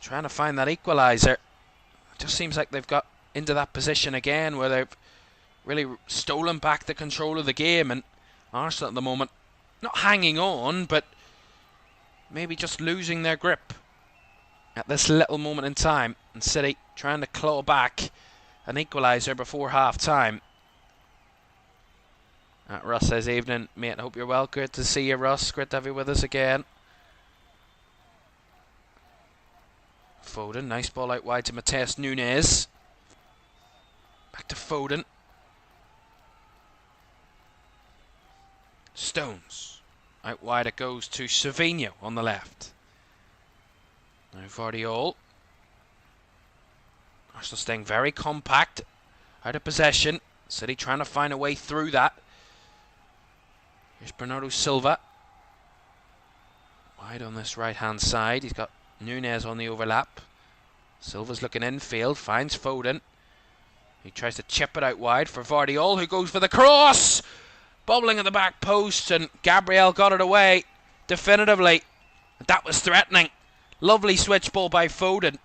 trying to find that equaliser. It just seems like they've got into that position again where they've really stolen back the control of the game, and Arsenal at the moment not hanging on, but maybe just losing their grip at this little moment in time, and City trying to claw back an equaliser before half time. Russ says, evening mate, hope you're well. Good to see you, Russ. Great to have you with us again. Foden, nice ball out wide to Matheus Nunes. Back to Foden. Stones. Out wide it goes to Savinho on the left. Now Vardiol. Arsenal staying very compact. Out of possession. City trying to find a way through that. Here's Bernardo Silva. Wide on this right hand side. He's got Nunes on the overlap. Silva's looking infield. Finds Foden. He tries to chip it out wide for Vardiol, who goes for the cross. Bubbling at the back post, and Gabriel got it away definitively. That was threatening. Lovely switch ball by Foden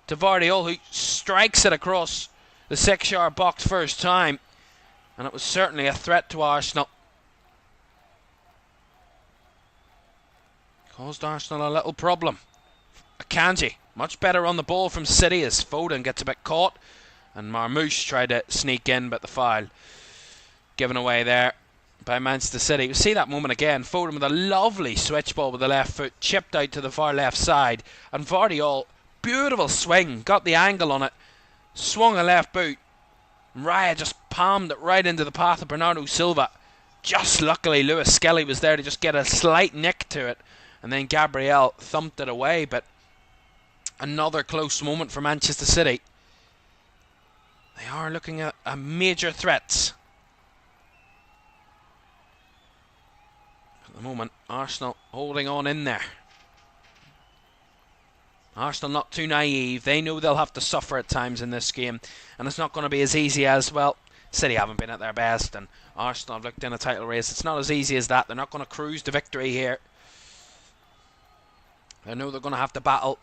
to Vardiol, who strikes it across the 6-yard box first time. And it was certainly a threat to Arsenal. Caused Arsenal a little problem. Akanji, much better on the ball from City as Foden gets a bit caught. And Marmoush tried to sneak in, but the foul given away there by Manchester City. You see that moment again. Foden with a lovely switch ball with the left foot, chipped out to the far left side. And Vardiol, beautiful swing, got the angle on it, swung a left boot. Raya just palmed it right into the path of Bernardo Silva. Just luckily Lewis Skelly was there to just get a slight nick to it. And then Gabriel thumped it away. But another close moment for Manchester City. They are looking at a major threat. At the moment, Arsenal holding on in there. Arsenal not too naive. They know they'll have to suffer at times in this game. And it's not going to be as easy as, well, City haven't been at their best. And Arsenal have looked in a title race. It's not as easy as that. They're not going to cruise to victory here. They know they're going to have to battle.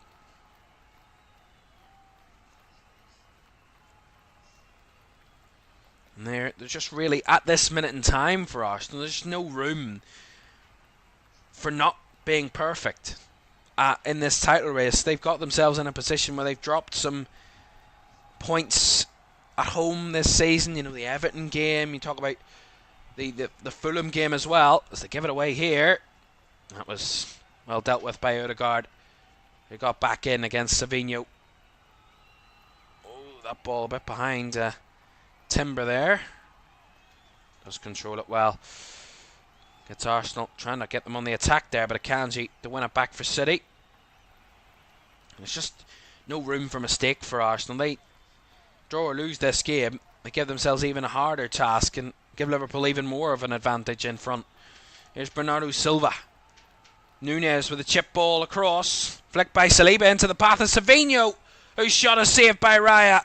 And they're just really, at this minute in time for Arsenal, there's no room for not being perfect in this title race. They've got themselves in a position where they've dropped some points at home this season. You know, the Everton game, you talk about the Fulham game as well, as they give it away here. That was well dealt with by Odegaard, who got back in against Savinho. Oh, that ball a bit behind Timber there. Does control it well. Gets Arsenal trying to get them on the attack there, but Akanji to win it back for City. There's just no room for mistake for Arsenal. They draw or lose this game, they give themselves even a harder task and give Liverpool even more of an advantage in front. Here's Bernardo Silva. Nunes with a chip ball across. Flicked by Saliba into the path of Savinho, who shot a save by Raya.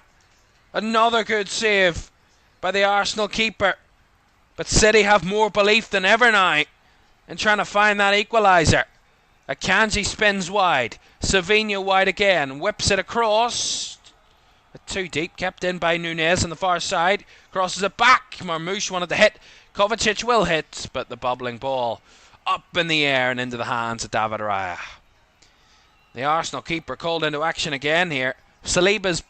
Another good save by the Arsenal keeper. But City have more belief than ever now in trying to find that equaliser. Akanji spins wide. Savinho wide again. Whips it across. Too deep. Kept in by Nunes on the far side. Crosses it back. Marmoush wanted to hit. Kovacic will hit. But the bubbling ball up in the air and into the hands of David Raya. The Arsenal keeper called into action again here. Saliba's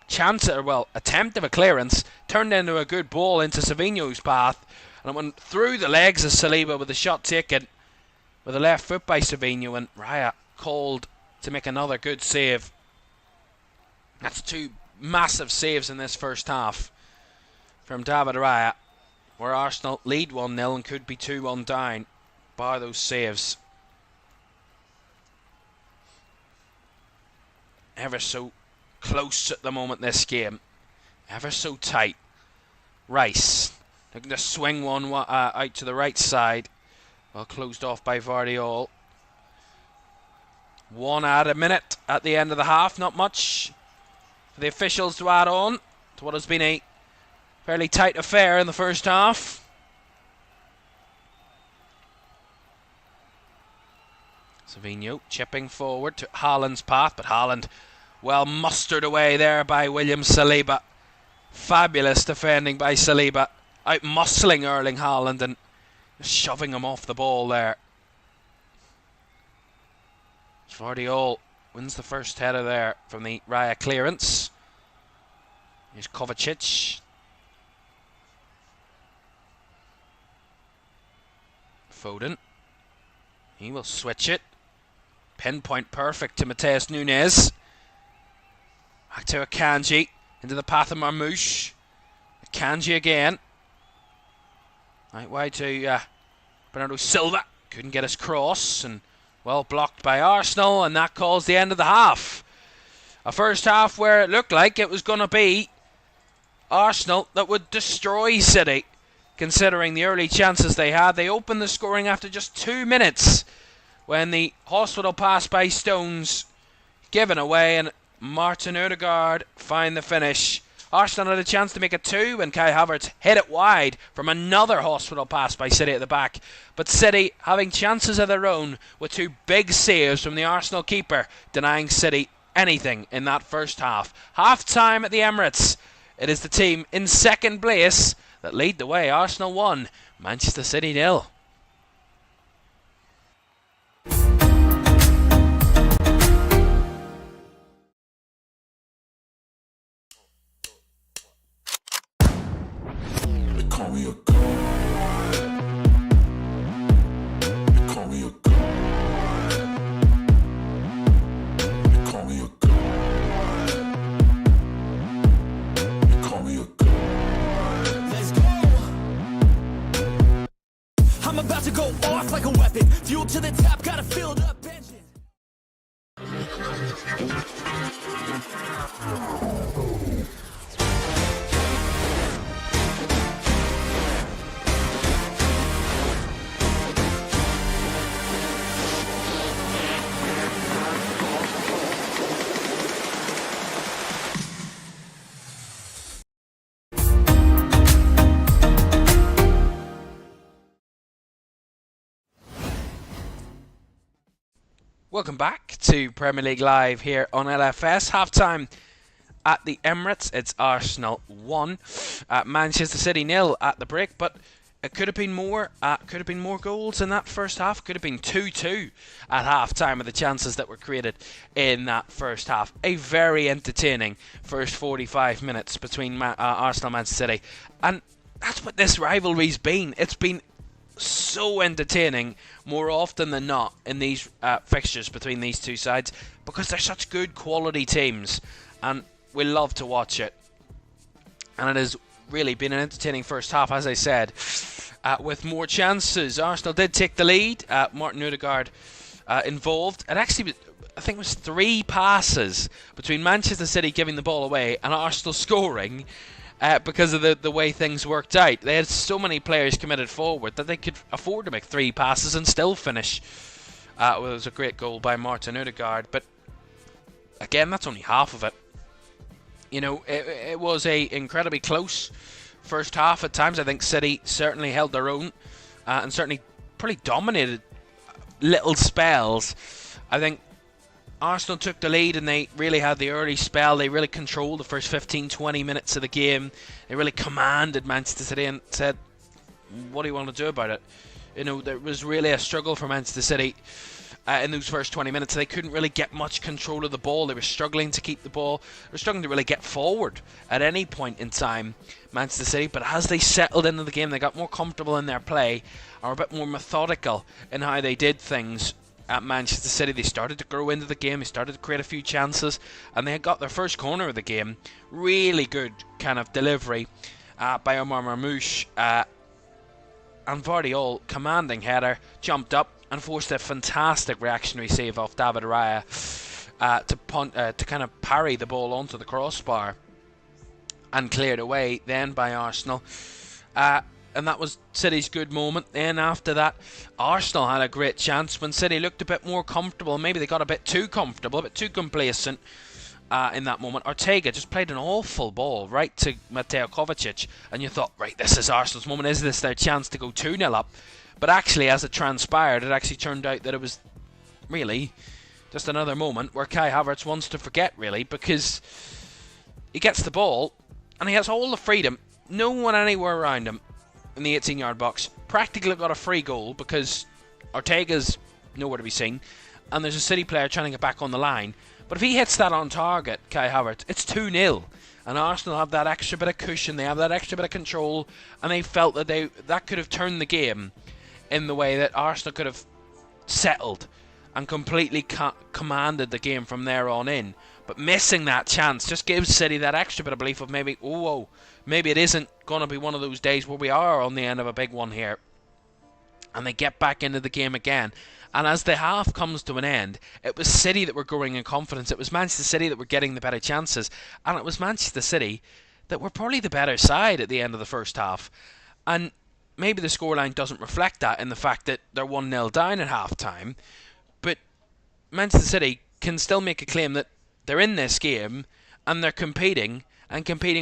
chance, or well, attempt of a clearance turned into a good ball into Savinho's path, and it went through the legs of Saliba with the shot taken with the left foot by Savinho, and Raya called to make another good save. That's two massive saves in this first half from David Raya, where Arsenal lead 1-0 and could be 2-1 down by those saves. Ever so close at the moment, this game. Ever so tight. Rice looking to swing one out to the right side. Well, closed off by Vardiol. 1 add a minute at the end of the half. Not much for the officials to add on to what has been a fairly tight affair in the first half. Savinho chipping forward to Haaland's path, but Haaland well mustered away there by William Saliba. Fabulous defending by Saliba, out muscling Erling Haaland and shoving him off the ball there. Vardiol wins the first header there from the Raya clearance. Here's Kovacic. Foden. He will switch it. Pinpoint perfect to Matheus Nunes. Back to Akanji. Into the path of Marmouche. Akanji again. Right wide to Bernardo Silva. Couldn't get his cross, and well blocked by Arsenal, and that calls the end of the half. A first half where it looked like it was going to be Arsenal that would destroy City, considering the early chances they had. They opened the scoring after just 2 minutes when the hospital pass by Stones given away, and Martin Odegaard find the finish. Arsenal had a chance to make it 2 when Kai Havertz hit it wide from another hospital pass by City at the back. But City having chances of their own with 2 big saves from the Arsenal keeper, denying City anything in that first half. Half time at the Emirates. It is the team in second place that lead the way. Arsenal 1, Manchester City 0. I'm about to go off like a weapon. Fuel to the top, got a filled up engine. Welcome back to Premier League Live here on LFS. Half-time at the Emirates. It's Arsenal 1, Manchester City 0 at the break, but it could have been more. Could have been more goals in that first half. Could have been 2-2 at half-time with the chances that were created in that first half. A very entertaining first 45 minutes between Arsenal and Manchester City, and that's what this rivalry's been. It's been so entertaining more often than not in these fixtures between these two sides, because they're such good quality teams and we love to watch it. And it has really been an entertaining first half, as I said, with more chances. Arsenal did take the lead. Martin Odegaard involved. It actually, I think it was 3 passes between Manchester City giving the ball away and Arsenal scoring. Because of the way things worked out. They had so many players committed forward that they could afford to make 3 passes and still finish. Well, it was a great goal by Martin Odegaard, but again, that's only half of it. You know, it was a incredibly close first half at times. I think City certainly held their own and certainly pretty dominated little spells. I think Arsenal took the lead and they really had the early spell. They really controlled the first 15-20 minutes of the game. They really commanded Manchester City and said, what do you want to do about it? You know, there was really a struggle for Manchester City in those first 20 minutes. They couldn't really get much control of the ball. They were struggling to keep the ball. They were struggling to really get forward at any point in time, Manchester City. But as they settled into the game, they got more comfortable in their play, or a bit more methodical in how they did things. At Manchester City, they started to grow into the game. They started to create a few chances, and they had got their first corner of the game. Really good kind of delivery by Omar Marmouche, and Vardiol, commanding header, jumped up and forced a fantastic reactionary save off David Raya to kind of parry the ball onto the crossbar, and cleared away then by Arsenal. And that was City's good moment. Then after that, Arsenal had a great chance when City looked a bit more comfortable. Maybe they got a bit too comfortable, a bit too complacent in that moment. Ortega just played an awful ball right to Mateo Kovacic, and you thought, right, this is Arsenal's moment. Is this their chance to go 2-0 up? But actually, as it transpired, it actually turned out that it was really just another moment where Kai Havertz wants to forget, really, because he gets the ball and he has all the freedom, no one anywhere around him in the 18-yard box. Practically got a free goal because Ortega's nowhere to be seen, and there's a City player trying to get back on the line. But if he hits that on target, Kai Havertz, it's 2-0, and Arsenal have that extra bit of cushion, they have that extra bit of control, and they felt that that could have turned the game in the way that Arsenal could have settled and completely commanded the game from there on in. But missing that chance just gives City that extra bit of belief of maybe, maybe it isn't going to be one of those days where we are on the end of a big one here. And they get back into the game again. And as the half comes to an end, it was City that were growing in confidence. It was Manchester City that were getting the better chances. And it was Manchester City that were probably the better side at the end of the first half. And maybe the scoreline doesn't reflect that in the fact that they're 1-0 down at half-time. But Manchester City can still make a claim that they're in this game and they're competing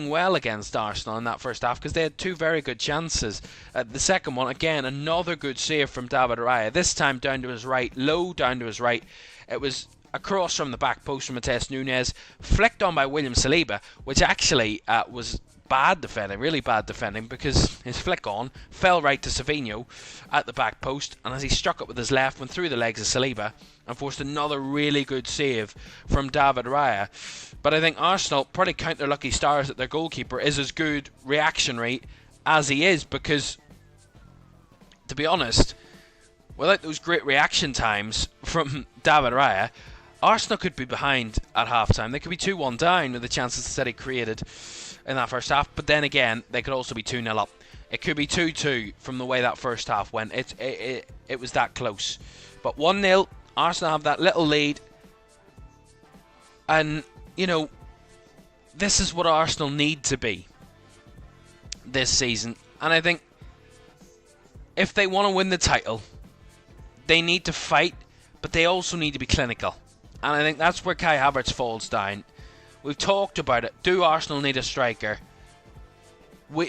well against Arsenal in that first half because they had two very good chances. The second one, again, another good save from David Raya. This time down to his right, low down to his right. It was a cross from the back post from Matheus Nunes, flicked on by William Saliba, which actually was bad defending, really bad defending, because his flick on fell right to Savinho at the back post, and as he struck it with his left, went through the legs of Saliba and forced another really good save from David Raya. But I think Arsenal probably count their lucky stars that their goalkeeper is as good reactionary as he is, because to be honest, without those great reaction times from David Raya, Arsenal could be behind at half-time. They could be 2-1 down with the chances that he created in that first half, but then again, they could also be 2-0 up. It could be 2-2 from the way that first half went. It was that close. But 1-0, Arsenal have that little lead, and, you know, this is what Arsenal need to be this season. And I think if they want to win the title, they need to fight, but they also need to be clinical. And I think that's where Kai Havertz falls down. We've talked about it. Do Arsenal need a striker?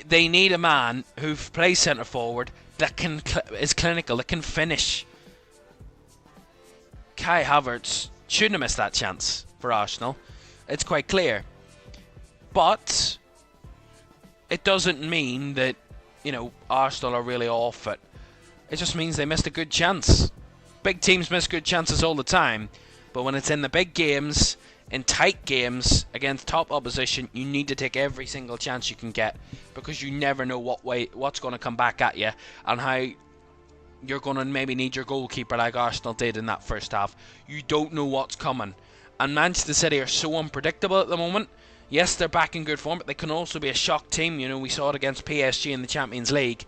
They need a man who plays centre forward that is clinical, that can finish. Kai Havertz shouldn't have missed that chance for Arsenal. It's quite clear. But it doesn't mean that, you know, Arsenal are really off it. It just means they missed a good chance. Big teams miss good chances all the time. But when it's in the big games, in tight games, against top opposition, you need to take every single chance you can get, because you never know what's going to come back at you, and how you're going to maybe need your goalkeeper like Arsenal did in that first half. You don't know what's coming. And Manchester City are so unpredictable at the moment. Yes, they're back in good form, but they can also be a shock team. You know, we saw it against PSG in the Champions League,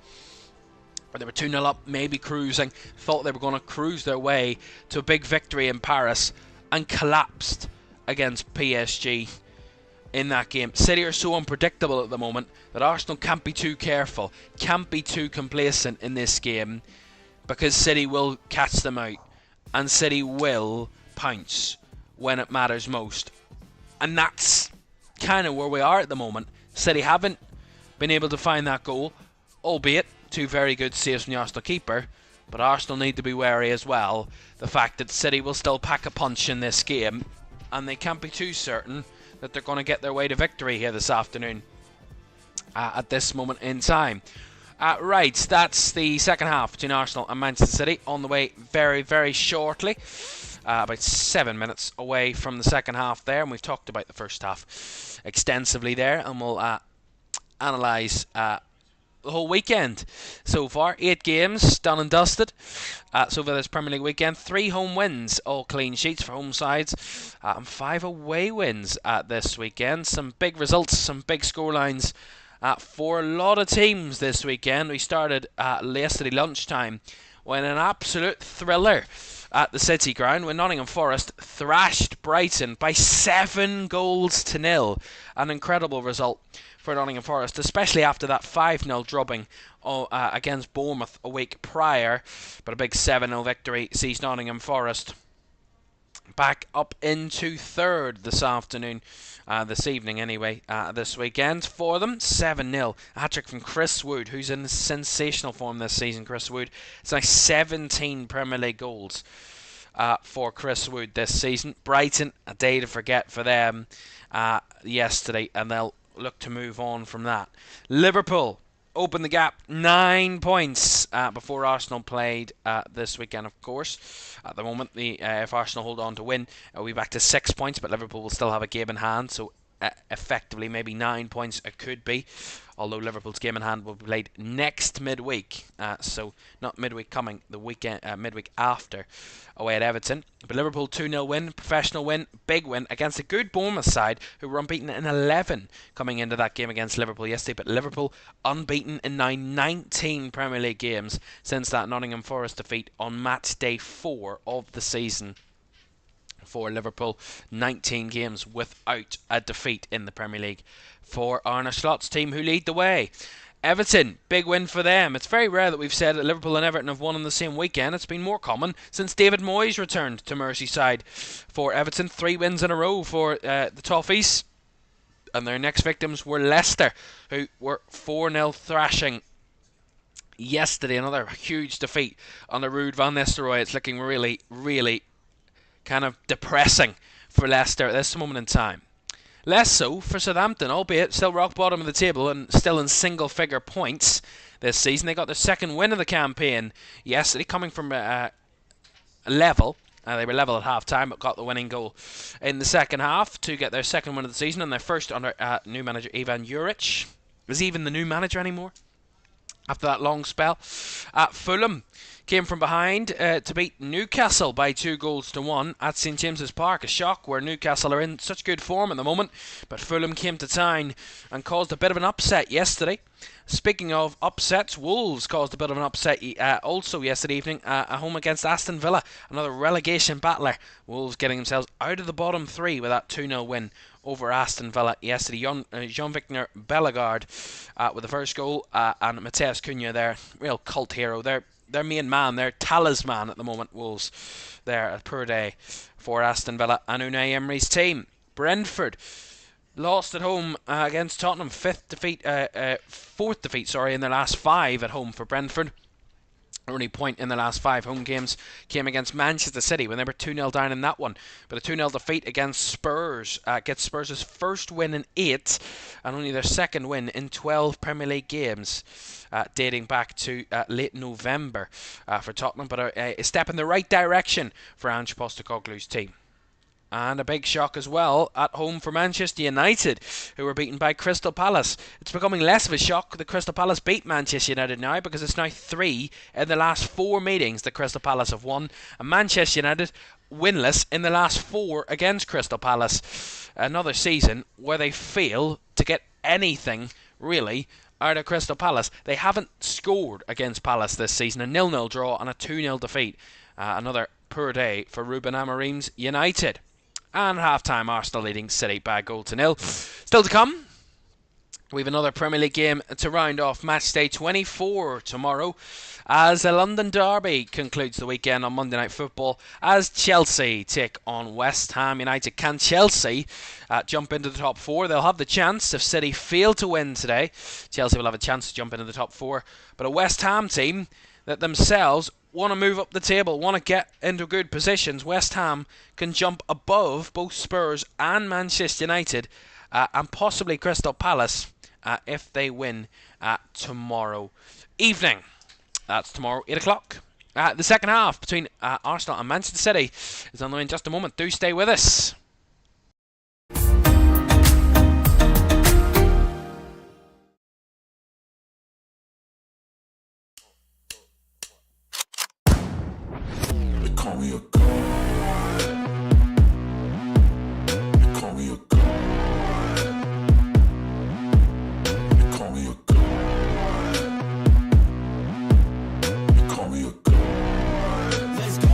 where they were 2-0 up, maybe cruising, thought they were going to cruise their way to a big victory in Paris, and collapsed against PSG in that game. City are so unpredictable at the moment that Arsenal can't be too careful, can't be too complacent in this game, because City will catch them out, and City will pounce when it matters most. And that's kind of where we are at the moment. City haven't been able to find that goal, albeit two very good saves from the Arsenal keeper, but Arsenal need to be wary as well. The fact that City will still pack a punch in this game, and they can't be too certain that they're going to get their way to victory here this afternoon at this moment in time. Right, that's the second half between Arsenal and Manchester City, on the way very, very shortly. About 7 minutes away from the second half there, and we've talked about the first half extensively there, and we'll analyse the whole weekend so far. 8 games done and dusted so far this Premier League weekend. 3 home wins, all clean sheets for home sides, and 5 away wins this weekend. Some big results, some big scorelines for a lot of teams this weekend. We started yesterday lunchtime when an absolute thriller at the City Ground, when Nottingham Forest thrashed Brighton by 7-0. An incredible result for Nottingham Forest, especially after that 5-0 drubbing against Bournemouth a week prior. But a big 7-0 victory sees Nottingham Forest back up into third this afternoon, this evening anyway, this weekend for them. 7-0. A hat-trick from Chris Wood, who's in sensational form this season. Chris Wood, it's now 17 Premier League goals for Chris Wood this season. Brighton, a day to forget for them yesterday, and they'll look to move on from that. Liverpool opened the gap 9 points before Arsenal played this weekend, of course. At the moment, if Arsenal hold on to win, it'll be back to 6 points, but Liverpool will still have a game in hand, so effectively maybe 9 points it could be, although Liverpool's game in hand will be played next midweek, so not midweek coming, the weekend, midweek after, away at Everton. But Liverpool 2-0 win, professional win, big win against a good Bournemouth side who were unbeaten in 11 coming into that game against Liverpool yesterday. But Liverpool unbeaten in now 19 Premier League games since that Nottingham Forest defeat on match day 4 of the season. For Liverpool, 19 games without a defeat in the Premier League for Arne Slot's team, who lead the way. Everton, big win for them. It's very rare that we've said that Liverpool and Everton have won on the same weekend. It's been more common since David Moyes returned to Merseyside for Everton. 3 wins in a row for the Toffees. And their next victims were Leicester, who were 4-0 thrashing yesterday. Another huge defeat under Ruud van Nistelrooy. It's looking really, really kind of depressing for Leicester at this moment in time. Less so for Southampton, albeit still rock bottom of the table and still in single figure points this season. They got their second win of the campaign yesterday, coming from a level. They were level at half time, but got the winning goal in the second half to get their second win of the season, and their first under new manager Ivan Juric. Is he even the new manager anymore after that long spell? Fulham came from behind to beat Newcastle by 2-1 at St James's Park. A shock, where Newcastle are in such good form at the moment, but Fulham came to town and caused a bit of an upset yesterday. Speaking of upsets, Wolves caused a bit of an upset also yesterday evening at home against Aston Villa, another relegation battler. Wolves getting themselves out of the bottom 3 with that 2-0 win over Aston Villa yesterday. Jean-Victor Bellegarde with the first goal, and Mateus Cunha, their real cult hero, their main man, their talisman at the moment. Wolves there, a poor day for Aston Villa and Unai Emery's team. Brentford lost at home against Tottenham. Fourth defeat, in their last 5 at home for Brentford. Only point in the last 5 home games came against Manchester City when they were 2-0 down in that one. But a 2-0 defeat against Spurs gets Spurs' first win in 8 and only their second win in 12 Premier League games, dating back to late November for Tottenham. But a step in the right direction for Ange Postecoglou's team. And a big shock as well at home for Manchester United, who were beaten by Crystal Palace. It's becoming less of a shock that Crystal Palace beat Manchester United now, because it's now 3 in the last 4 meetings that Crystal Palace have won, and Manchester United winless in the last 4 against Crystal Palace. Another season where they fail to get anything really out of Crystal Palace. They haven't scored against Palace this season. A 0-0 draw and a 2-0 defeat. Another poor day for Ruben Amorim's United. And half-time, Arsenal leading City by 1-0. Still to come, we have another Premier League game to round off Matchday 24 tomorrow, as a London derby concludes the weekend on Monday Night Football, as Chelsea take on West Ham United. Can Chelsea jump into the top 4? They'll have the chance if City fail to win today. Chelsea will have a chance to jump into the top 4. But a West Ham team that themselves want to move up the table, want to get into good positions. West Ham can jump above both Spurs and Manchester United and possibly Crystal Palace if they win tomorrow evening. That's tomorrow, 8 o'clock. The second half between Arsenal and Manchester City is on the way in just a moment. Do stay with us. Call me a god. Call me a god. Call me a god. Call me a god. Let's go.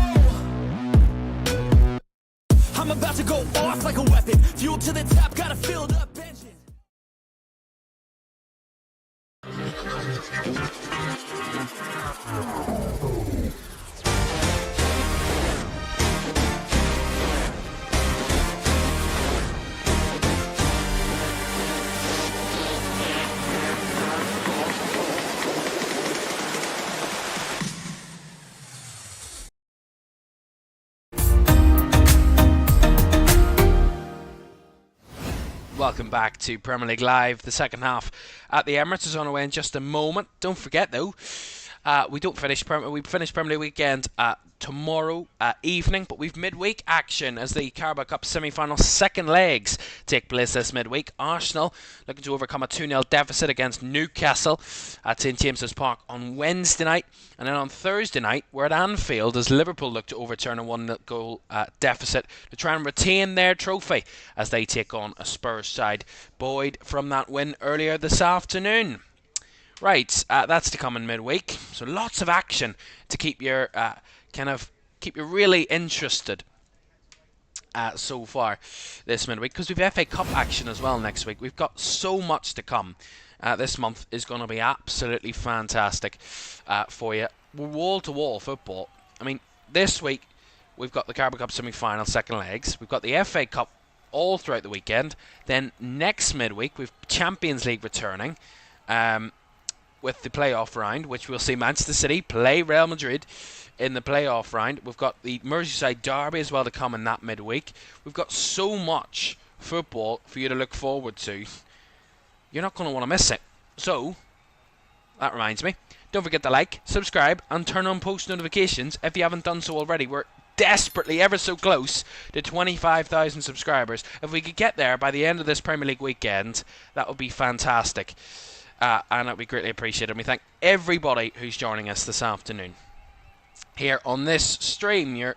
I'm about to go off like a weapon. Fuel to the top, got a filled up engine. Welcome back to Premier League Live. The second half at the Emirates is on our way in just a moment. Don't forget though, We don't finish we finish Premier League weekend tomorrow evening, but we've midweek action as the Carabao Cup semi-final second legs take place this midweek. Arsenal looking to overcome a 2-0 deficit against Newcastle at St James's Park on Wednesday night, and then on Thursday night we're at Anfield as Liverpool look to overturn a 1-goal deficit to try and retain their trophy as they take on a Spurs side buoyed from that win earlier this afternoon. Right, that's to come in midweek. So lots of action to keep you really interested so far this midweek, because we've FA Cup action as well next week. We've got so much to come. This month is going to be absolutely fantastic for you. Wall-to-wall football. I mean, this week we've got the Carabao Cup semi-final second legs. We've got the FA Cup all throughout the weekend. Then next midweek we've Champions League returning. With the playoff round, which we'll see Manchester City play Real Madrid in the playoff round. We've got the Merseyside derby as well to come in that midweek. We've got so much football for you to look forward to. You're not going to want to miss it. So, that reminds me, don't forget to like, subscribe, and turn on post notifications if you haven't done so already. We're desperately ever so close to 25,000 subscribers. If we could get there by the end of this Premier League weekend, that would be fantastic. And that would be greatly appreciated. And we thank everybody who's joining us this afternoon here on this stream. Your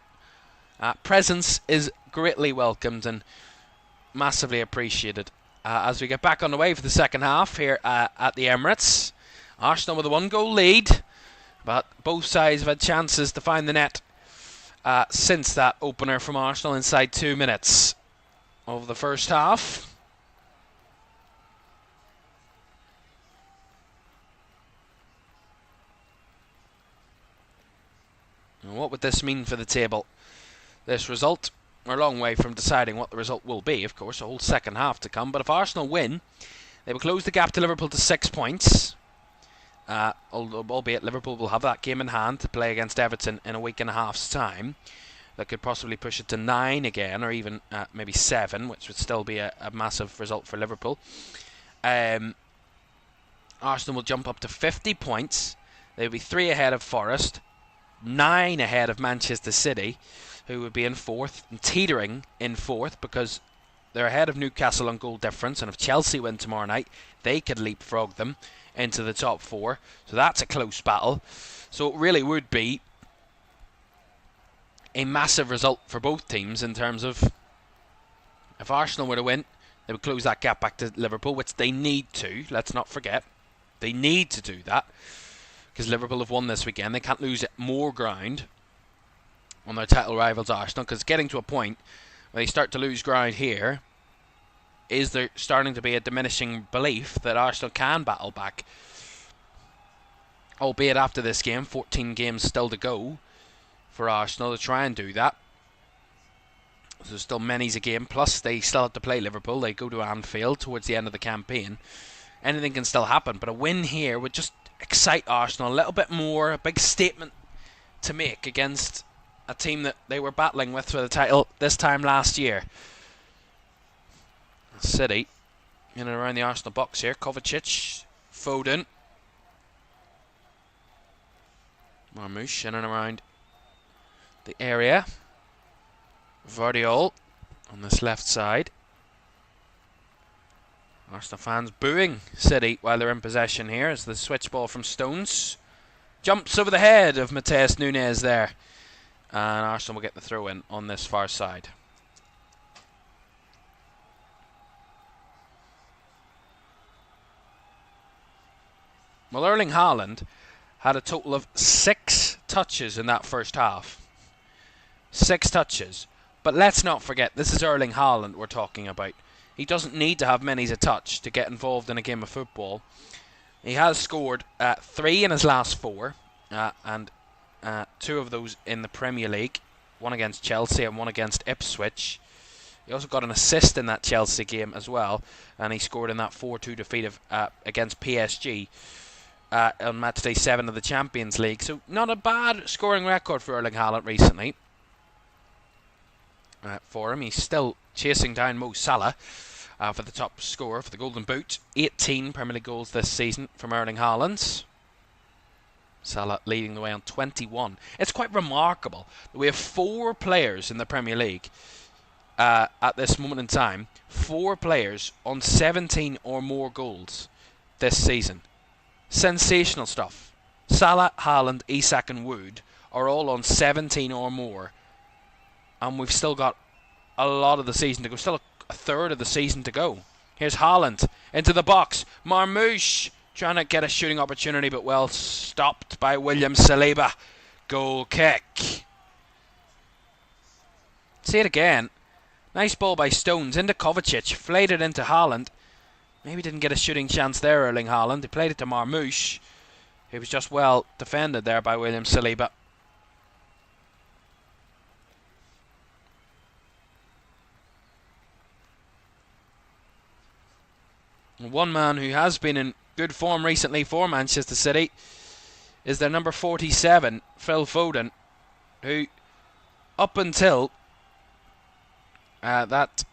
presence is greatly welcomed and massively appreciated as we get back on the way for the second half here at the Emirates. Arsenal with a 1-goal lead, but both sides have had chances to find the net since that opener from Arsenal inside 2 minutes of the first half. What would this mean for the table? This result, we're a long way from deciding what the result will be, of course, a whole second half to come. But if Arsenal win, they will close the gap to Liverpool to 6 points. Albeit Liverpool will have that game in hand to play against Everton in a week and a half's time. That could possibly push it to 9 again, or even maybe 7, which would still be a massive result for Liverpool. Arsenal will jump up to 50 points. They'll be 3 ahead of Forest, 9 ahead of Manchester City, who would be in 4th and teetering in 4th because they're ahead of Newcastle on goal difference, and if Chelsea win tomorrow night, they could leapfrog them into the top 4. So that's a close battle. So it really would be a massive result for both teams in terms of if Arsenal were to win, they would close that gap back to Liverpool, which they need to. Let's not forget. They need to do that, because Liverpool have won this weekend. They can't lose more ground on their title rivals Arsenal, because getting to a point where they start to lose ground here, is there starting to be a diminishing belief that Arsenal can battle back. Albeit after this game, 14 games still to go for Arsenal to try and do that. So there's still many's a game, plus they still have to play Liverpool. They go to Anfield towards the end of the campaign. Anything can still happen, but a win here would just excite Arsenal a little bit more, a big statement to make against a team that they were battling with for the title this time last year. City in and around the Arsenal box here. Kovacic, Foden, Marmoush in and around the area. Vardiol on this left side. Arsenal fans booing City while they're in possession here as the switch ball from Stones jumps over the head of Matheus Nunes there, and Arsenal will get the throw in on this far side. Well, Erling Haaland had a total of 6 touches in that first half. 6 touches. But let's not forget, this is Erling Haaland we're talking about. He doesn't need to have many's a touch to get involved in a game of football. He has scored 3 in his last 4, and 2 of those in the Premier League. 1 against Chelsea and 1 against Ipswich. He also got an assist in that Chelsea game as well, and he scored in that 4-2 defeat against PSG on Matchday 7 of the Champions League. So not a bad scoring record for Erling Haaland recently. For him, he's still chasing down Mo Salah for the top scorer for the Golden Boot. 18 Premier League goals this season from Erling Haaland. Salah leading the way on 21. It's quite remarkable that we have 4 players in the Premier League at this moment in time. 4 players on 17 or more goals this season. Sensational stuff. Salah, Haaland, Isak and Wood are all on 17 or more. And we've still got a lot of the season to go. Still a third of the season to go. Here's Haaland into the box. Marmoush trying to get a shooting opportunity, but well stopped by William Saliba. Goal kick. See it again. Nice ball by Stones into Kovacic. Flayed it into Haaland. Maybe didn't get a shooting chance there, Erling Haaland. He played it to Marmoush. He was just well defended there by William Saliba. One man who has been in good form recently for Manchester City is their number 47, Phil Foden, who up until that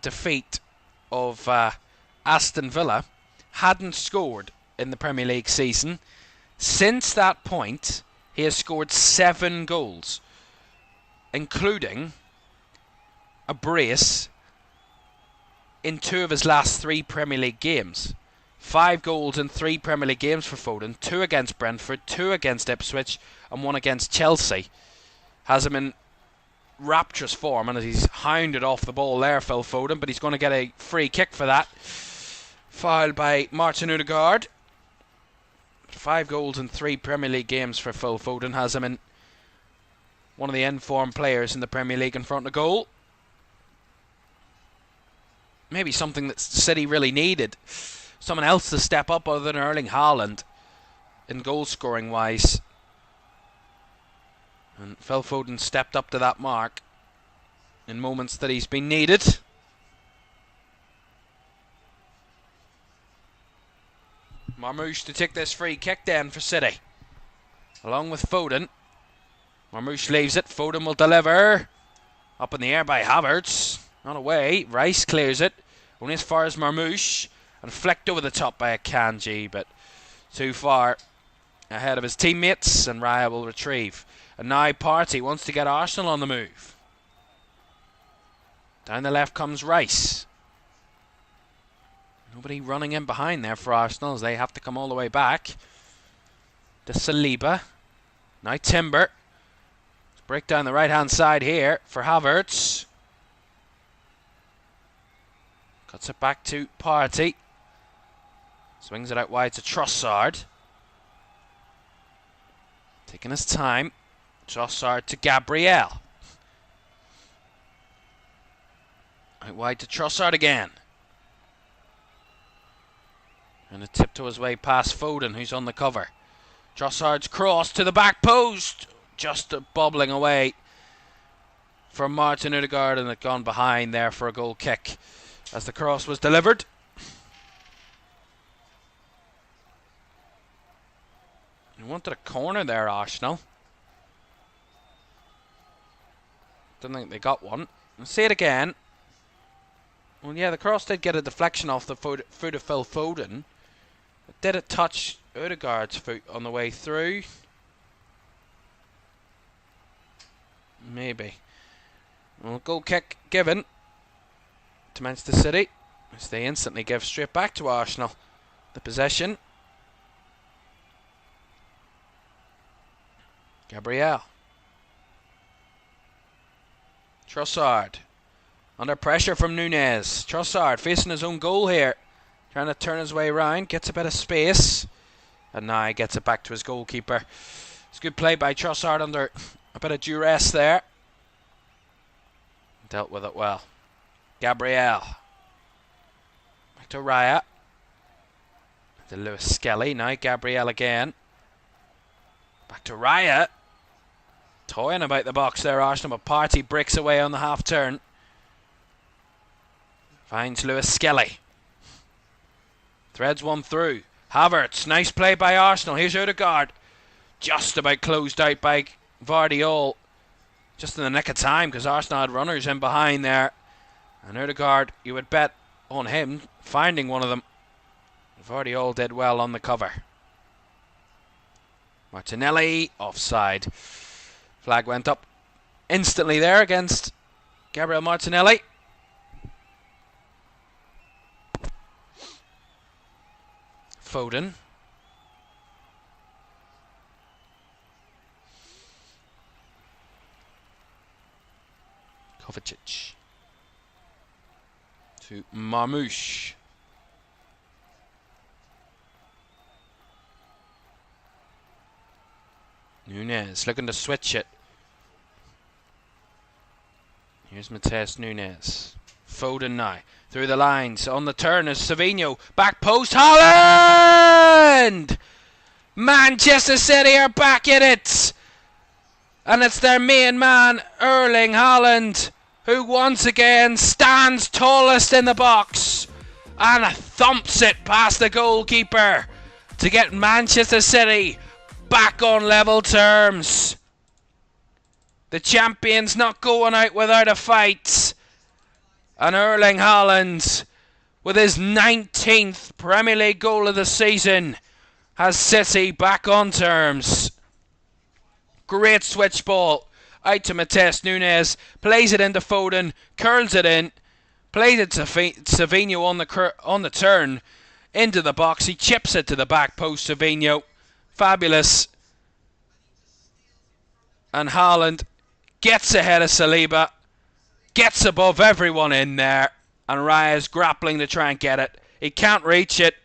defeat of Aston Villa hadn't scored in the Premier League season. Since that point, he has scored 7 goals, including a brace in 2 of his last 3 Premier League games. 5 goals in 3 Premier League games for Foden, 2 against Brentford, 2 against Ipswich and 1 against Chelsea. Has him in rapturous form, and he's hounded off the ball there, Phil Foden, but he's going to get a free kick for that. Fouled by Martin Odegaard. 5 goals in 3 Premier League games for Phil Foden has him in one of the in-form players in the Premier League in front of goal. Maybe something that City really needed. Someone else to step up other than Erling Haaland in goal scoring wise. And Phil Foden stepped up to that mark in moments that he's been needed. Marmoush to take this free kick then for City. Along with Foden. Marmoush leaves it. Foden will deliver. Up in the air by Havertz. Not away. Rice clears it. Only as far as Marmoush. And flicked over the top by Akanji. But too far ahead of his teammates. And Raya will retrieve. And now Partey wants to get Arsenal on the move. Down the left comes Rice. Nobody running in behind there for Arsenal as they have to come all the way back. To Saliba. Now Timber. Let's break down the right hand side here for Havertz. Cuts it back to Partey. Swings it out wide to Trossard. Taking his time. Trossard to Gabriel. Out wide to Trossard again. And a tiptoe his way past Foden, who's on the cover. Trossard's cross to the back post. Just bobbling away from Martin Odegaard, and it gone behind there for a goal kick as the cross was delivered. They wanted a corner there, Arsenal. Don't think they got one. I'll see it again. Well, yeah, the cross did get a deflection off the foot of Phil Foden. But did it touch Odegaard's foot on the way through? Maybe. Well, goal kick given to Manchester City, as they instantly give straight back to Arsenal the possession. Gabriel. Trossard. Under pressure from Nunez. Trossard facing his own goal here. Trying to turn his way around. Gets a bit of space. And now he gets it back to his goalkeeper. It's good play by Trossard under a bit of duress there. Dealt with it well. Gabriel. Back to Raya. To Lewis Skelly. Now Gabriel again. Back to Raya. Toying about the box there, Arsenal, but Partey breaks away on the half turn. Finds Lewis Skelly. Threads one through. Havertz, nice play by Arsenal. Here's Odegaard. Just about closed out by Vardiol. Just in the nick of time, because Arsenal had runners in behind there. And Odegaard, you would bet on him finding one of them. Vardiol did well on the cover. Martinelli, offside. Flag went up instantly there against Gabriel Martinelli. Foden. Kovacic. To Marmoush. Nunez looking to switch it. Here's Mateus Nunes. Foden now. Through the lines. On the turn is Savinho. Back post. Haaland! Manchester City are back in it. And it's their main man, Erling Haaland, who once again stands tallest in the box and thumps it past the goalkeeper to get Manchester City back on level terms. The champions not going out without a fight. And Erling Haaland, with his 19th Premier League goal of the season, has City back on terms. Great switch ball out to Mateus Nunes. Plays it into Foden. Curls it in. Plays it to Savinho on the turn. Into the box. He chips it to the back post. Savinho. Fabulous. And Haaland gets ahead of Saliba. Gets above everyone in there. And Raya's grappling to try and get it. He can't reach it.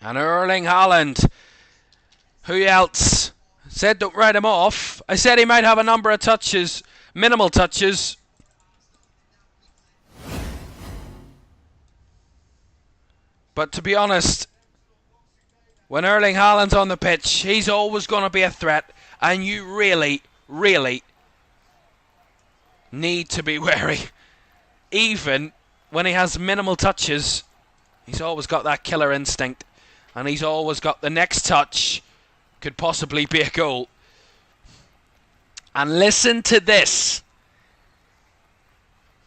And Erling Haaland. Who else? Said don't write him off. I said he might have a number of touches. Minimal touches. But to be honest, when Erling Haaland's on the pitch, he's always going to be a threat. And you really, really need to be wary. Even when he has minimal touches, he's always got that killer instinct. And he's always got the next touch could possibly be a goal. And listen to this.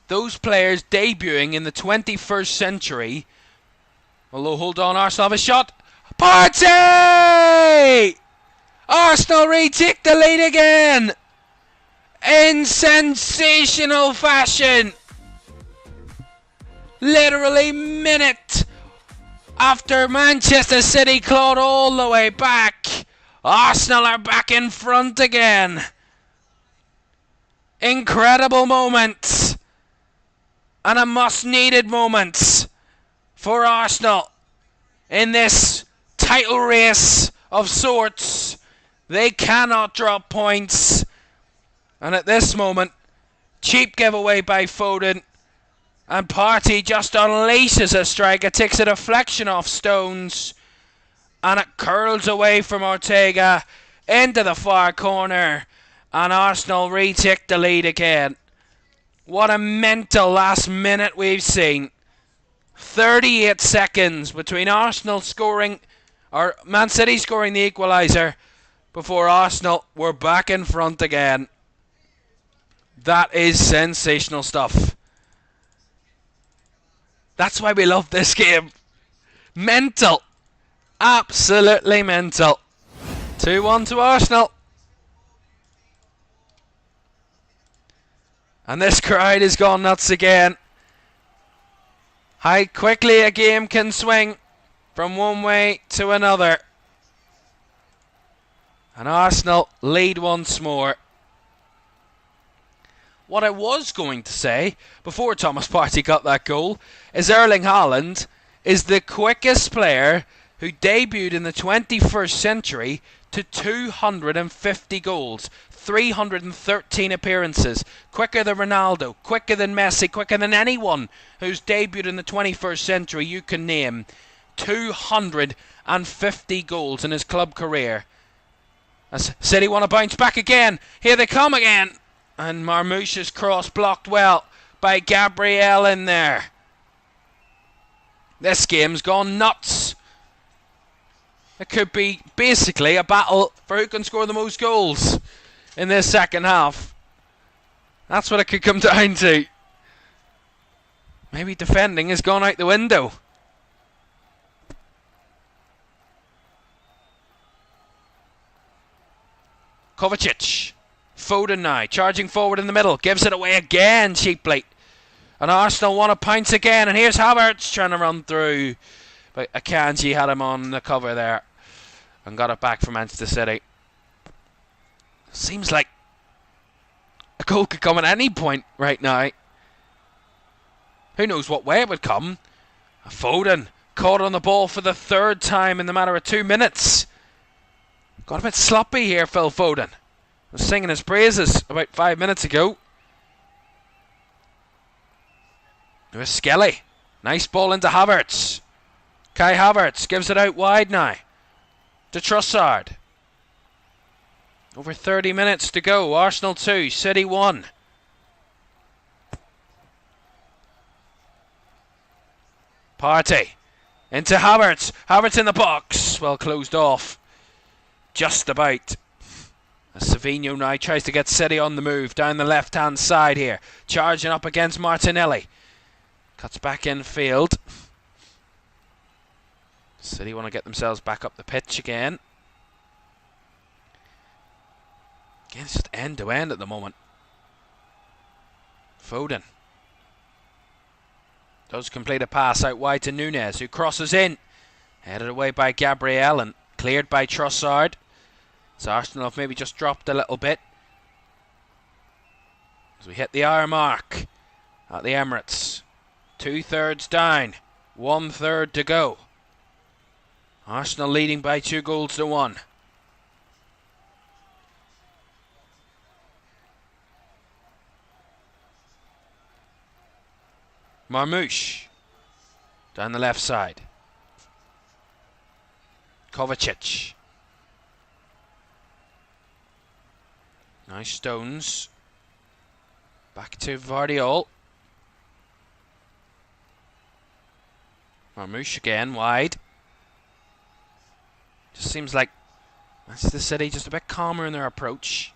Those players debuting in the 21st century. Although, hold on, Arsenal have a shot. Partey! Arsenal retake the lead again. In sensational fashion. Literally minute after Manchester City clawed all the way back, Arsenal are back in front again. Incredible moments. And a must-needed moments for Arsenal in this title race of sorts. They cannot drop points. And at this moment, cheap giveaway by Foden. And Partey just unleashes a strike. It takes a deflection off Stones. And it curls away from Ortega into the far corner. And Arsenal retake the lead again. What a mental last minute we've seen. 38 seconds between Arsenal scoring, or Man City scoring the equaliser, before Arsenal were back in front again. That is sensational stuff. That's why we love this game. Mental. Absolutely mental. 2-1 to Arsenal. And this crowd has gone nuts again. How quickly a game can swing from one way to another. And Arsenal lead once more. What I was going to say, before Thomas Partey got that goal, is Erling Haaland is the quickest player who debuted in the 21st century to 250 goals, 313 appearances, quicker than Ronaldo, quicker than Messi, quicker than anyone who's debuted in the 21st century you can name. 250 goals in his club career. As City want to bounce back again. Here they come again. And Marmoush's cross blocked well by Gabriel in there. This game's gone nuts. It could be basically a battle for who can score the most goals in this second half. That's what it could come down to. Maybe defending has gone out the window. Kovacic. Foden now, charging forward in the middle. Gives it away again cheaply. And Arsenal want to pounce again. And here's Havertz trying to run through. But Akanji had him on the cover there. And got it back for Manchester City. Seems like a goal could come at any point right now. Who knows what way it would come. Foden caught on the ball for the third time in the matter of 2 minutes. Got a bit sloppy here, Phil Foden. Was singing his praises about 5 minutes ago. There's Skelly. Nice ball into Havertz. Kai Havertz gives it out wide now to Trossard. Over 30 minutes to go. Arsenal 2, City 1. Partey into Havertz. Havertz in the box. Well closed off. Just about. As Savinho now tries to get City on the move down the left hand side here. Charging up against Martinelli. Cuts back in field. City want to get themselves back up the pitch again. Again, it's just end to end at the moment. Foden does complete a pass out wide to Nunez, who crosses in. Headed away by Gabriel and cleared by Trossard. So Arsenal have maybe just dropped a little bit. As we hit the hour mark at the Emirates. 2/3 down. 1/3 to go. Arsenal leading by 2-1. Marmoush down the left side. Kovacic. Nice Stones. Back to Vardiol. Marmoush again wide. Just seems like Manchester City just a bit calmer in their approach.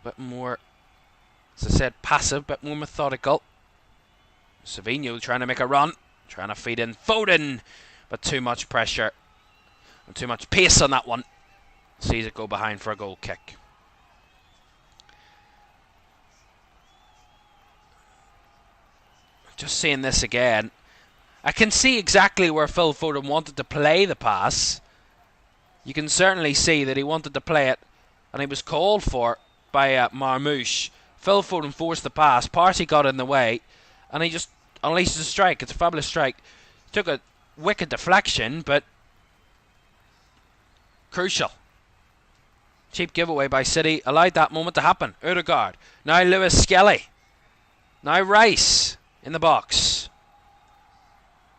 A bit more, as I said, passive, a bit more methodical. Savinho trying to make a run. Trying to feed in Foden. But too much pressure. And too much pace on that one. Sees it go behind for a goal kick. Just seeing this again. I can see exactly where Phil Foden wanted to play the pass. You can certainly see that he wanted to play it. And he was called for by Marmoush. Phil Foden forced the pass. Partey got in the way. And he just unleashed a strike. It's a fabulous strike. Took a wicked deflection, but crucial. Cheap giveaway by City. Allowed that moment to happen. Odegaard. Now Lewis Skelly. Now Rice in the box.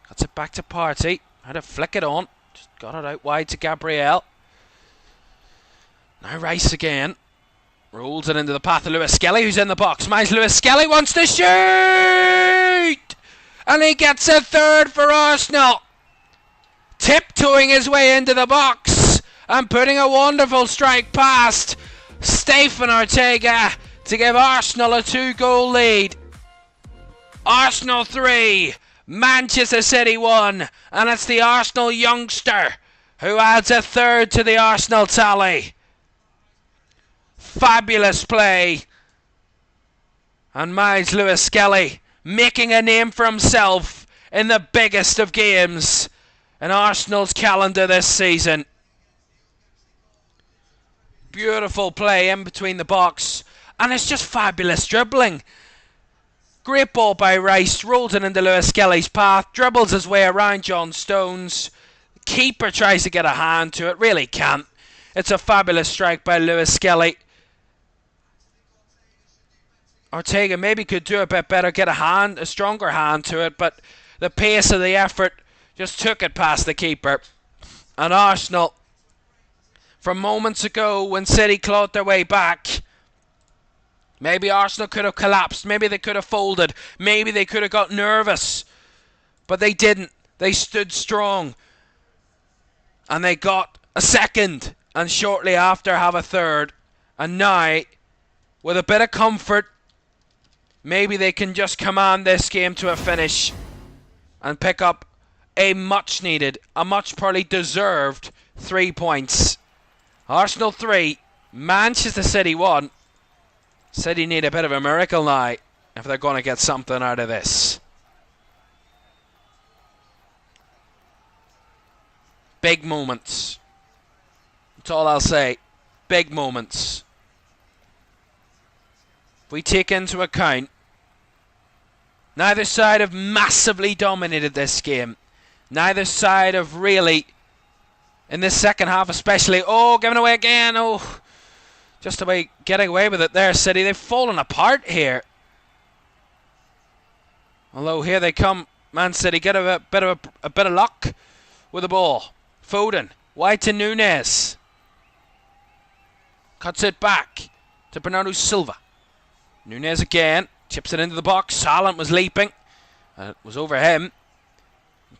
Cuts it back to Partey. Had to flick it on. Just got it out wide to Gabriel. Now Rice again. Rolls it into the path of Lewis Skelly, who's in the box. Miles Lewis Skelly wants to shoot! And he gets a third for Arsenal. Tiptoeing his way into the box. And putting a wonderful strike past Stefan Ortega to give Arsenal a 2-goal lead. Arsenal 3, Manchester City 1. And it's the Arsenal youngster who adds a third to the Arsenal tally. Fabulous play. And Miles Lewis Skelly making a name for himself in the biggest of games in Arsenal's calendar this season. Beautiful play in between the box. And it's just fabulous dribbling. Great ball by Rice. Rolls it into Lewis Skelly's path. Dribbles his way around John Stones. The keeper tries to get a hand to it. Really can't. It's a fabulous strike by Lewis Skelly. Ortega maybe could do a bit better, get a stronger hand to it, but the pace of the effort just took it past the keeper. And Arsenal, from moments ago when City clawed their way back, maybe Arsenal could have collapsed, maybe they could have folded, maybe they could have got nervous, but they didn't. They stood strong, and they got a second, and shortly after have a third. And now, with a bit of comfort, maybe they can just command this game to a finish and pick up a much needed, a much probably deserved 3 points. Arsenal 3, Manchester City 1. City need a bit of a miracle now if they're going to get something out of this. Big moments. That's all I'll say. Big moments. If we take into account, neither side have massively dominated this game. Neither side have really, in this second half especially, giving away again, just about getting away with it there, City. They've fallen apart here. Although here they come, Man City get a bit of luck with the ball. Foden, wide to Nunez. Cuts it back to Bernardo Silva. Nunez again, chips it into the box. Haaland was leaping. It was over him.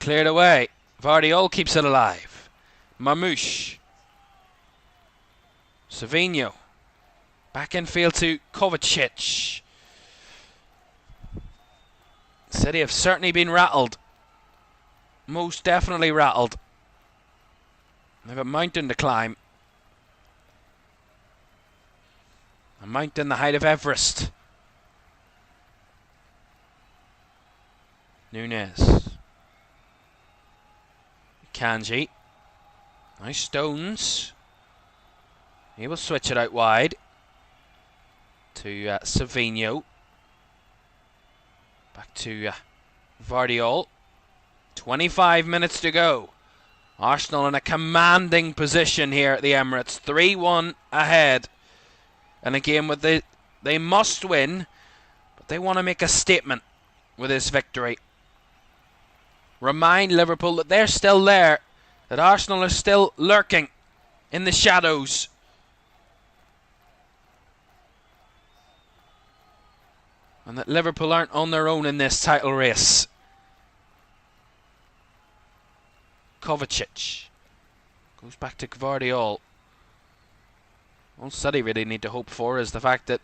Cleared away. Vardiol keeps it alive. Marmouche. Savinho. Back infield to Kovacic. City have certainly been rattled. Most definitely rattled. They've a mountain to climb. A mountain the height of Everest. Nunez. Kanji. Nice stones. He will switch it out wide to Savinho. Back to Vardiol. 25 minutes to go. Arsenal in a commanding position here at the Emirates. 3-1 ahead. And a game where they must win, but they want to make a statement with this victory. Remind Liverpool that they're still there, that Arsenal are still lurking in the shadows. And that Liverpool aren't on their own in this title race. Kovacic goes back to Gvardiol. All City really need to hope for is the fact that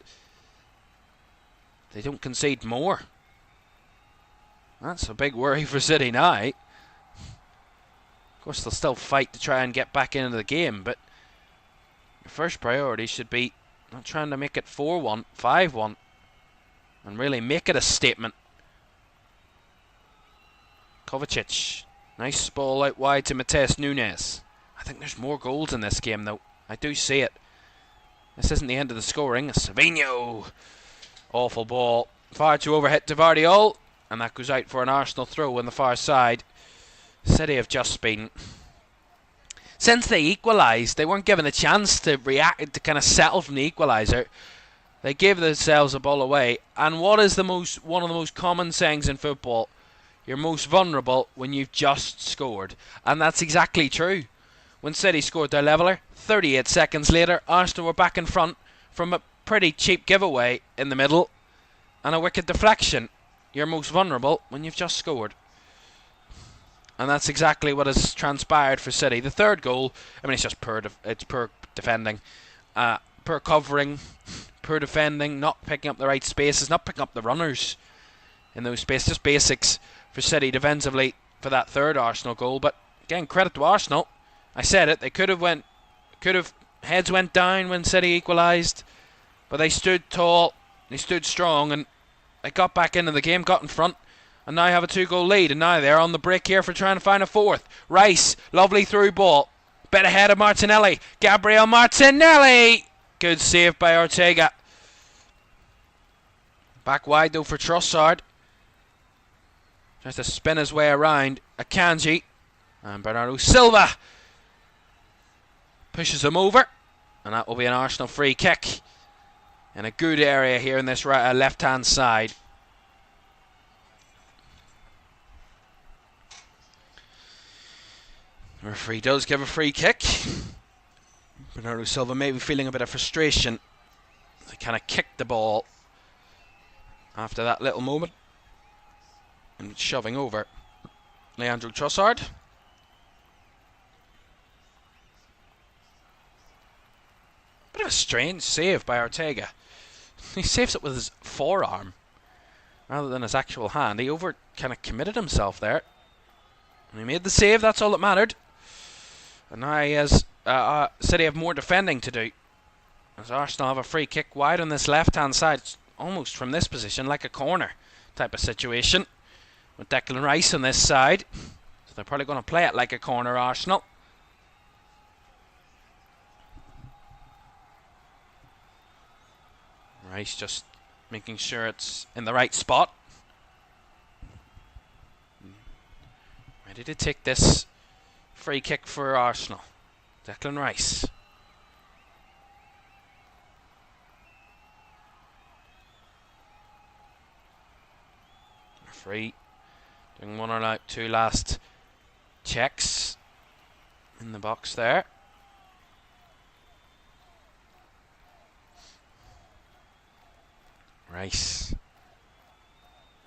they don't concede more. That's a big worry for City now. Of course, they'll still fight to try and get back into the game, but your first priority should be not trying to make it 4-1, 5-1, and really make it a statement. Kovacic. Nice ball out wide to Matheus Nunes. I think there's more goals in this game, though. I do see it. This isn't the end of the scoring. Savinho. Awful ball. Far too overhit to Vardiol. And that goes out for an Arsenal throw on the far side. City have just been... Since they equalised, they weren't given a chance to react, to kind of settle from the equaliser. They gave themselves a ball away. And what is one of the most common sayings in football? You're most vulnerable when you've just scored. And that's exactly true. When City scored their leveller, 38 seconds later, Arsenal were back in front from a pretty cheap giveaway in the middle and a wicked deflection. You're most vulnerable when you've just scored. And that's exactly what has transpired for City. The third goal, I mean, it's just poor defending, poor covering, poor defending, not picking up the right spaces, not picking up the runners in those spaces. Just basics for City defensively for that third Arsenal goal. But again, credit to Arsenal. I said it, they could have heads went down when City equalised, but they stood tall, they stood strong, and they got back into the game, got in front, and now have a 2-goal lead. And now they're on the break here for trying to find a fourth. Rice, lovely through ball, bit ahead of Martinelli. Gabriel Martinelli, good save by Ortega. Back wide though for Trossard. Tries to spin his way around. Akanji and Bernardo Silva pushes him over, and that will be an Arsenal free kick in a good area here in this left hand side. The referee does give a free kick. Bernardo Silva may be feeling a bit of frustration. They kind of kicked the ball after that little moment and shoving over Leandro Trossard. Bit of a strange save by Ortega. He saves it with his forearm rather than his actual hand. He kind of committed himself there. And he made the save, that's all that mattered. And now he has City have more defending to do, as Arsenal have a free kick wide on this left-hand side. It's almost from this position like a corner type of situation, with Declan Rice on this side. So they're probably going to play it like a corner, Arsenal. Rice just making sure it's in the right spot. Ready to take this free kick for Arsenal. Declan Rice. Free. Doing one or two last checks in the box there. Rice.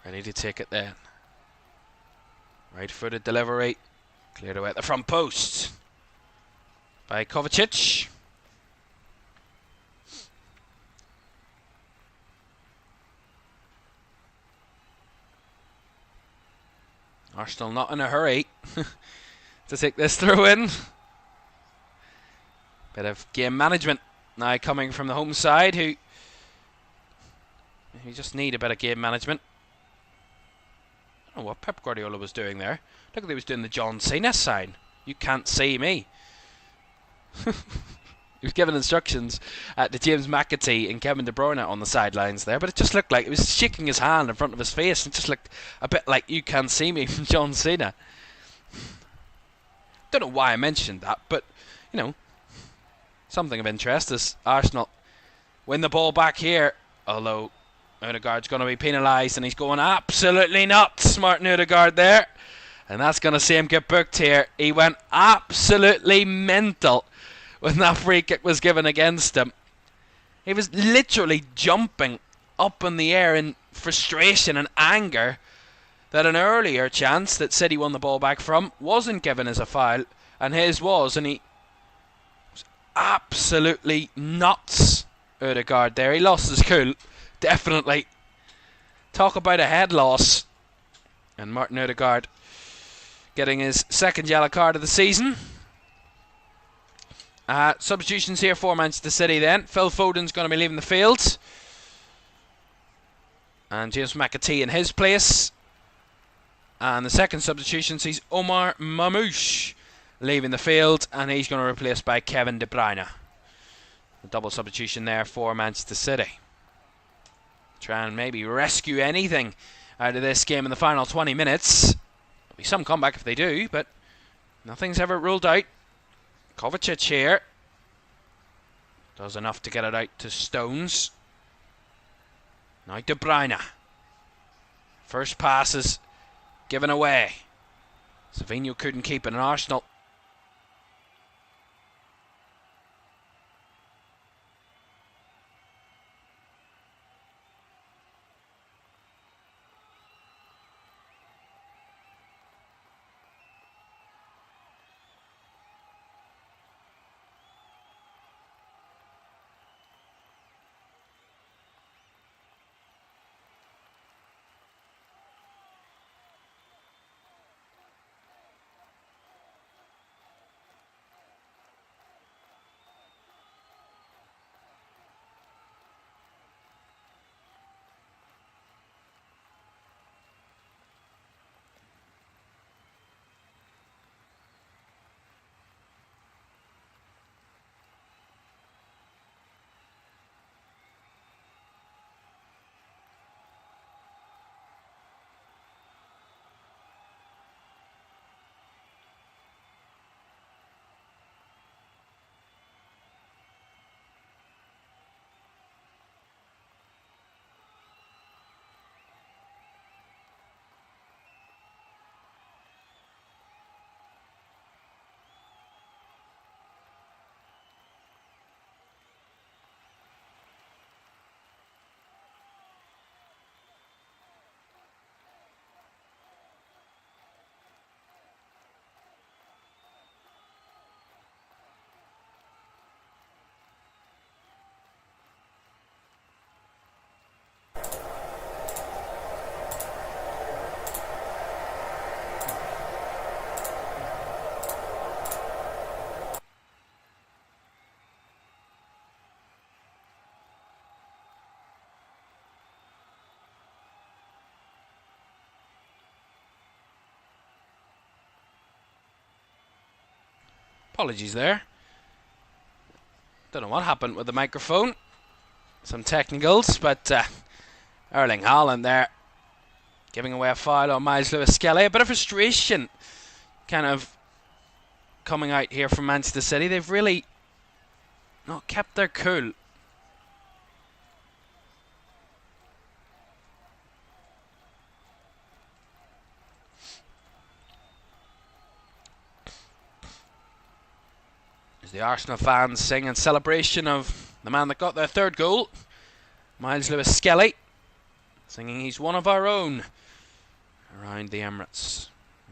Ready to take it then. Right-footed delivery. Cleared away at the front post by Kovacic. Arsenal not in a hurry to take this throw in. Bit of game management now coming from the home side, who just need a bit of game management. I don't know what Pep Guardiola was doing there. Look like he was doing the John Cena sign. You can't see me. He was giving instructions to James McAtee and Kevin De Bruyne on the sidelines there, but it just looked like he was shaking his hand in front of his face. It just looked a bit like "You Can't See Me" from John Cena. Don't know why I mentioned that, but you know, something of interest is Arsenal win the ball back here, although Odegaard's going to be penalised, and he's going absolutely nuts, Martin Odegaard there, and that's going to see him get booked here. He went absolutely mental when that free kick was given against him. He was literally jumping up in the air in frustration and anger that an earlier chance that City won the ball back from wasn't given as a foul, and his was, and he was absolutely nuts, Odegaard there. He lost his cool, definitely. Talk about a head loss. And Martin Odegaard getting his second yellow card of the season. Substitutions here for Manchester City then. Phil Foden's going to be leaving the field, and James McAtee in his place. And the second substitution sees Omar Mamouche leaving the field, and he's going to be replaced by Kevin De Bruyne. A double substitution there for Manchester City. Try and maybe rescue anything out of this game in the final 20 minutes. There'll be some comeback if they do, but nothing's ever ruled out. Kovacic here does enough to get it out to Stones. Now De Bruyne. First pass is given away. Savinho couldn't keep it, and Arsenal Apologies there. Don't know what happened with the microphone. Some technicals, but Erling Haaland there giving away a foul on Miles Lewis-Skelly. A bit of frustration kind of coming out here from Manchester City. They've really not kept their cool. As the Arsenal fans sing in celebration of the man that got their third goal, Miles Lewis-Skelly, singing he's one of our own around the Emirates.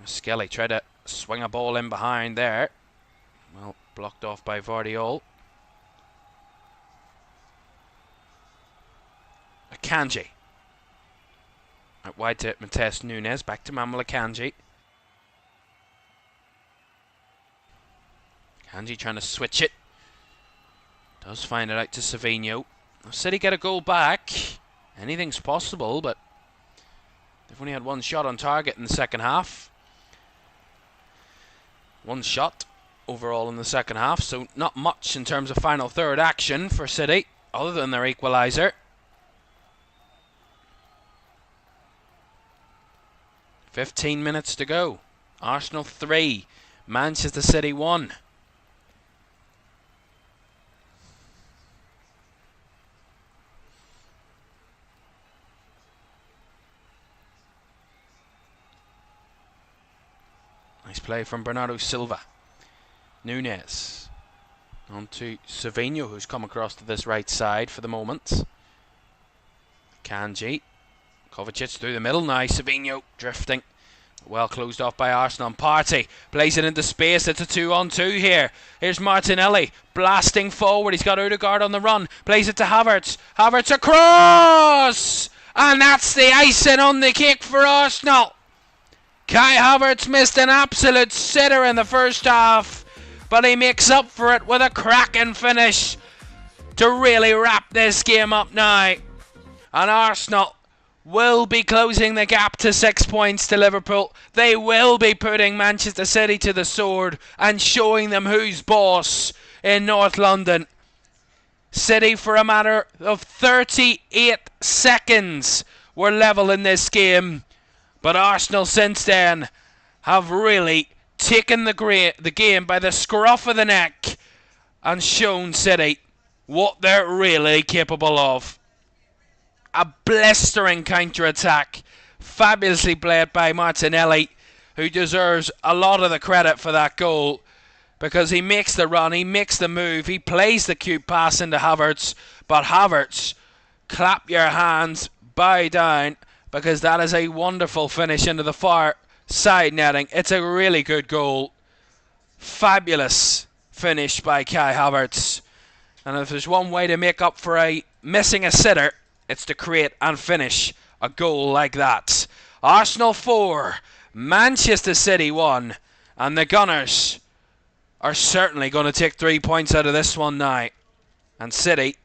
Skelly tried to swing a ball in behind there. Well, blocked off by Vardiol. Akanji. Out wide to Matheus Nunes. Back to Manuel Akanji. Akanji trying to switch it. Does find it out to Savinho. City get a goal back. Anything's possible, but they've only had one shot on target in the second half. One shot overall in the second half, so not much in terms of final third action for City, other than their equaliser. "15 minutes to go. Arsenal 3, Manchester City 1. Nice play from Bernardo Silva. Nunes. On to Savinho, who's come across to this right side for the moment. Kanji. Kovacic through the middle now. Savinho drifting. Well closed off by Arsenal. Partey plays it into space. It's a 2-on-2 here. Here's Martinelli blasting forward. He's got Odegaard on the run. Plays it to Havertz. Havertz across! And that's the icing on the cake for Arsenal. Kai Havertz missed an absolute sitter in the first half, but he makes up for it with a cracking finish to really wrap this game up now. And Arsenal will be closing the gap to 6 points to Liverpool. They will be putting Manchester City to the sword and showing them who's boss in North London. City, for a matter of 38 seconds, were level in this game. But Arsenal since then have really taken the game by the scruff of the neck and shown City what they're really capable of. A blistering counter-attack, fabulously played by Martinelli, who deserves a lot of the credit for that goal, because he makes the run, he makes the move, he plays the cute pass into Havertz, but Havertz, clap your hands, bow down, because that is a wonderful finish into the far side netting. It's a really good goal. Fabulous finish by Kai Havertz. And if there's one way to make up for missing a sitter, it's to create and finish a goal like that. Arsenal 4, Manchester City 1, and the Gunners are certainly going to take 3 points out of this one now. And City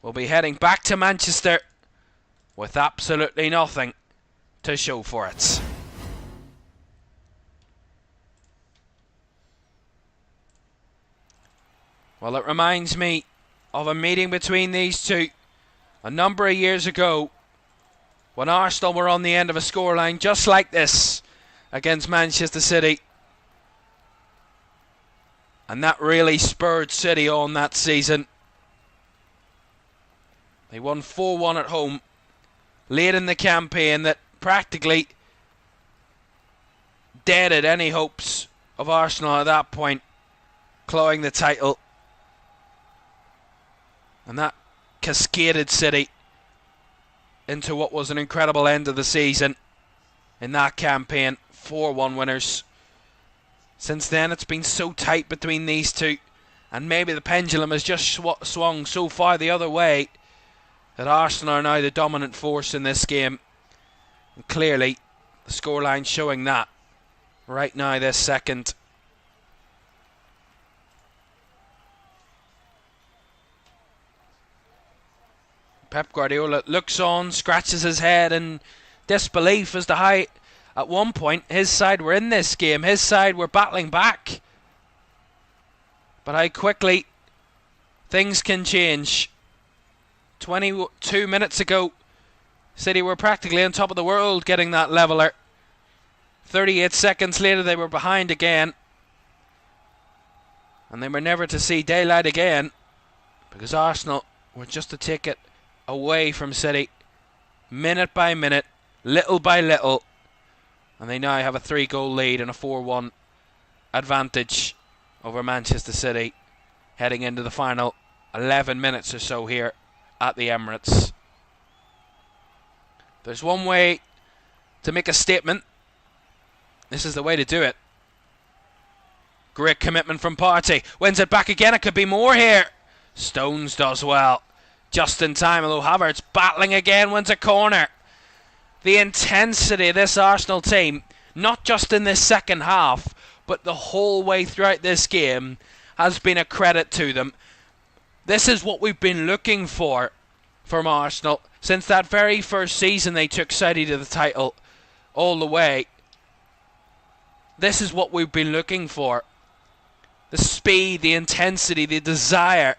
will be heading back to Manchester with absolutely nothing to show for it. Well, it reminds me of a meeting between these two a number of years ago when Arsenal were on the end of a scoreline just like this against Manchester City. And that really spurred City on that season. They won 4-1 at home late in the campaign that practically deaded any hopes of Arsenal at that point clawing the title. And that cascaded City into what was an incredible end of the season in that campaign. 4-1 winners. Since then it's been so tight between these two, and maybe the pendulum has just swung so far the other way that Arsenal are now the dominant force in this game. And clearly the scoreline showing that right now this second. Pep Guardiola looks on, scratches his head in disbelief as to how at one point his side were in this game. His side were battling back. But how quickly things can change. 22 minutes ago, City were practically on top of the world getting that leveller. 38 seconds later they were behind again. And they were never to see daylight again, because Arsenal were just to take it away from City, minute by minute, little by little. And they now have a 3-goal lead and a 4-1 advantage over Manchester City, heading into the final 11 minutes or so here at the Emirates. There's one way to make a statement. This is the way to do it. Great commitment from Partey. Wins it back again. It could be more here. Stones does well. Just in time, although Havertz battling again, wins a corner. The intensity of this Arsenal team, not just in this second half, but the whole way throughout this game, has been a credit to them. This is what we've been looking for from Arsenal since that very first season they took City to the title all the way. This is what we've been looking for. The speed, the intensity, the desire,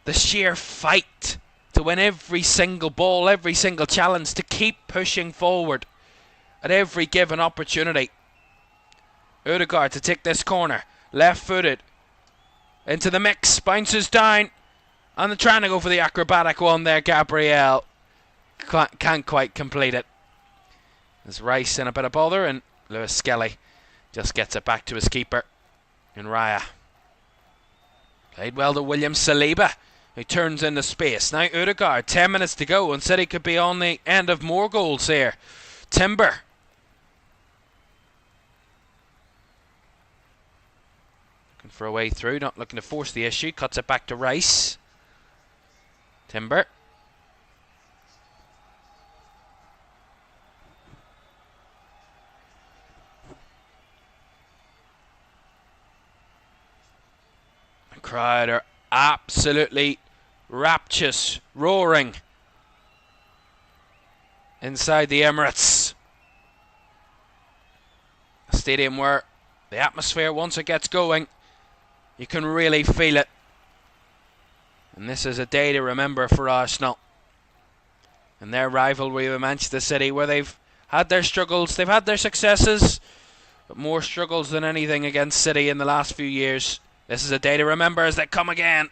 the sheer fight to win every single ball, every single challenge, to keep pushing forward at every given opportunity. Odegaard to take this corner, left-footed, into the mix, bounces down, and they're trying to go for the acrobatic one there. Gabriel can't quite complete it. There's Rice in a bit of bother, and Lewis Skelly just gets it back to his keeper in Raya. Played well to William Saliba, who turns into space. Now Odegaard, 10 minutes to go, and City could be on the end of more goals here. Timber. Looking for a way through, not looking to force the issue. Cuts it back to Rice. Timber. The crowd are absolutely rapturous, roaring inside the Emirates. A stadium where the atmosphere, once it gets going, you can really feel it. And this is a day to remember for Arsenal and their rivalry with Manchester City, where they've had their struggles, they've had their successes, but more struggles than anything against City in the last few years. This is a day to remember as they come again.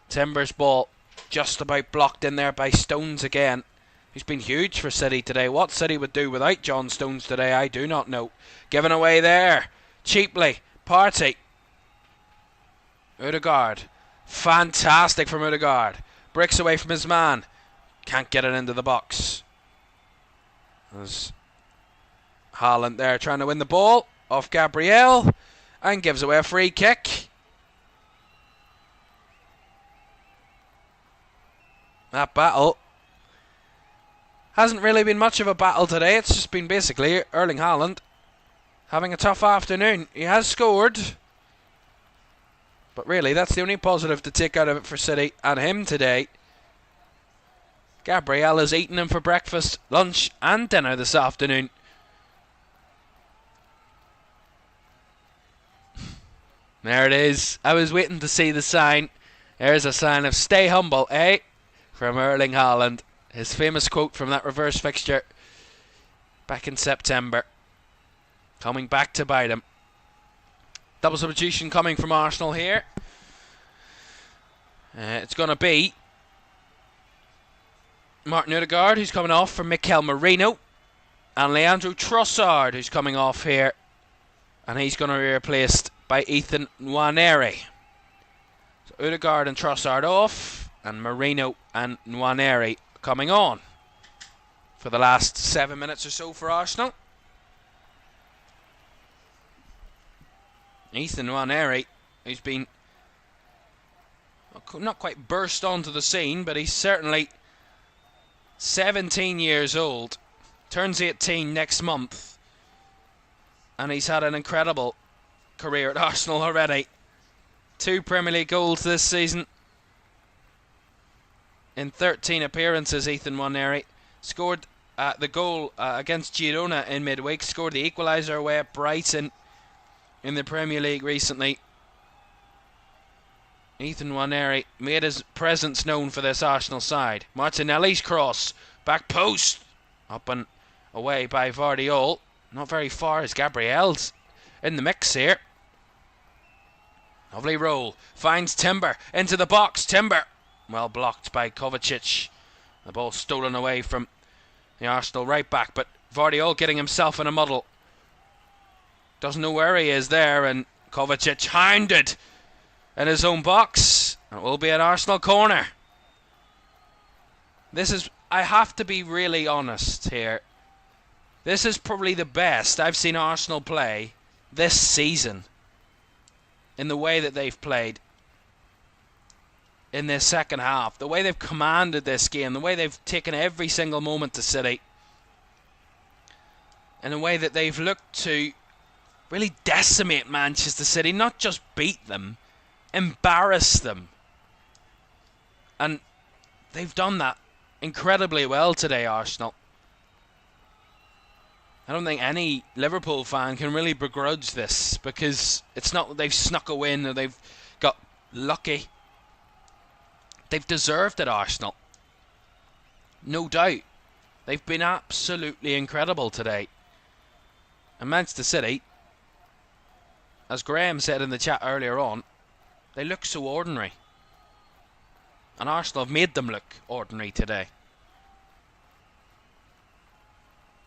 Timber's ball just about blocked in there by Stones again. He's been huge for City today. What City would do without John Stones today, I do not know. Given away there, cheaply. Partey. Odegaard. Fantastic from Odegaard. Breaks away from his man. Can't get it into the box. There's Haaland there trying to win the ball off Gabriel, and gives away a free kick. That battle hasn't really been much of a battle today. It's just been basically Erling Haaland having a tough afternoon. He has scored, but really that's the only positive to take out of it for City and him today. Gabriel has eaten him for breakfast, lunch and dinner this afternoon. There it is. I was waiting to see the sign. There's a sign of "Stay humble, eh?" from Erling Haaland. His famous quote from that reverse fixture back in September. Coming back to bite him. Double substitution coming from Arsenal here. It's going to be Martin Odegaard, who's coming off for Mikel Merino, and Leandro Trossard, who's coming off here, and he's going to be replaced by Ethan Nwaneri. So Odegaard and Trossard off, and Merino and Nwaneri coming on for the last 7 minutes or so for Arsenal. Ethan Nwaneri, who's been not quite burst onto the scene, but he's certainly 17 years old, turns 18 next month, and he's had an incredible career at Arsenal already. 2 Premier League goals this season in 13 appearances. Ethan Nwaneri scored the goal against Girona in midweek, scored the equaliser away at Brighton in the Premier League recently. Ethan Nwaneri made his presence known for this Arsenal side. Martinelli's cross, back post, up and away by Vardiol. Not very far as Gabriel's in the mix here. Lovely roll, finds Timber into the box. Timber, well blocked by Kovacic. The ball stolen away from the Arsenal right back, but Vardiol getting himself in a muddle. Doesn't know where he is there, and Kovacic hounded in his own box. It will be an Arsenal corner. This is, I have to be really honest here, this is probably the best I've seen Arsenal play this season in the way that they've played in this second half. The way they've commanded this game, the way they've taken every single moment to City, and the way that they've looked to really decimate Manchester City, not just beat them, embarrass them. And they've done that incredibly well today, Arsenal. I don't think any Liverpool fan can really begrudge this, because it's not that they've snuck a win or they've got lucky. They've deserved it, Arsenal. No doubt. They've been absolutely incredible today. And Manchester City, as Graham said in the chat earlier on, they look so ordinary. And Arsenal have made them look ordinary today.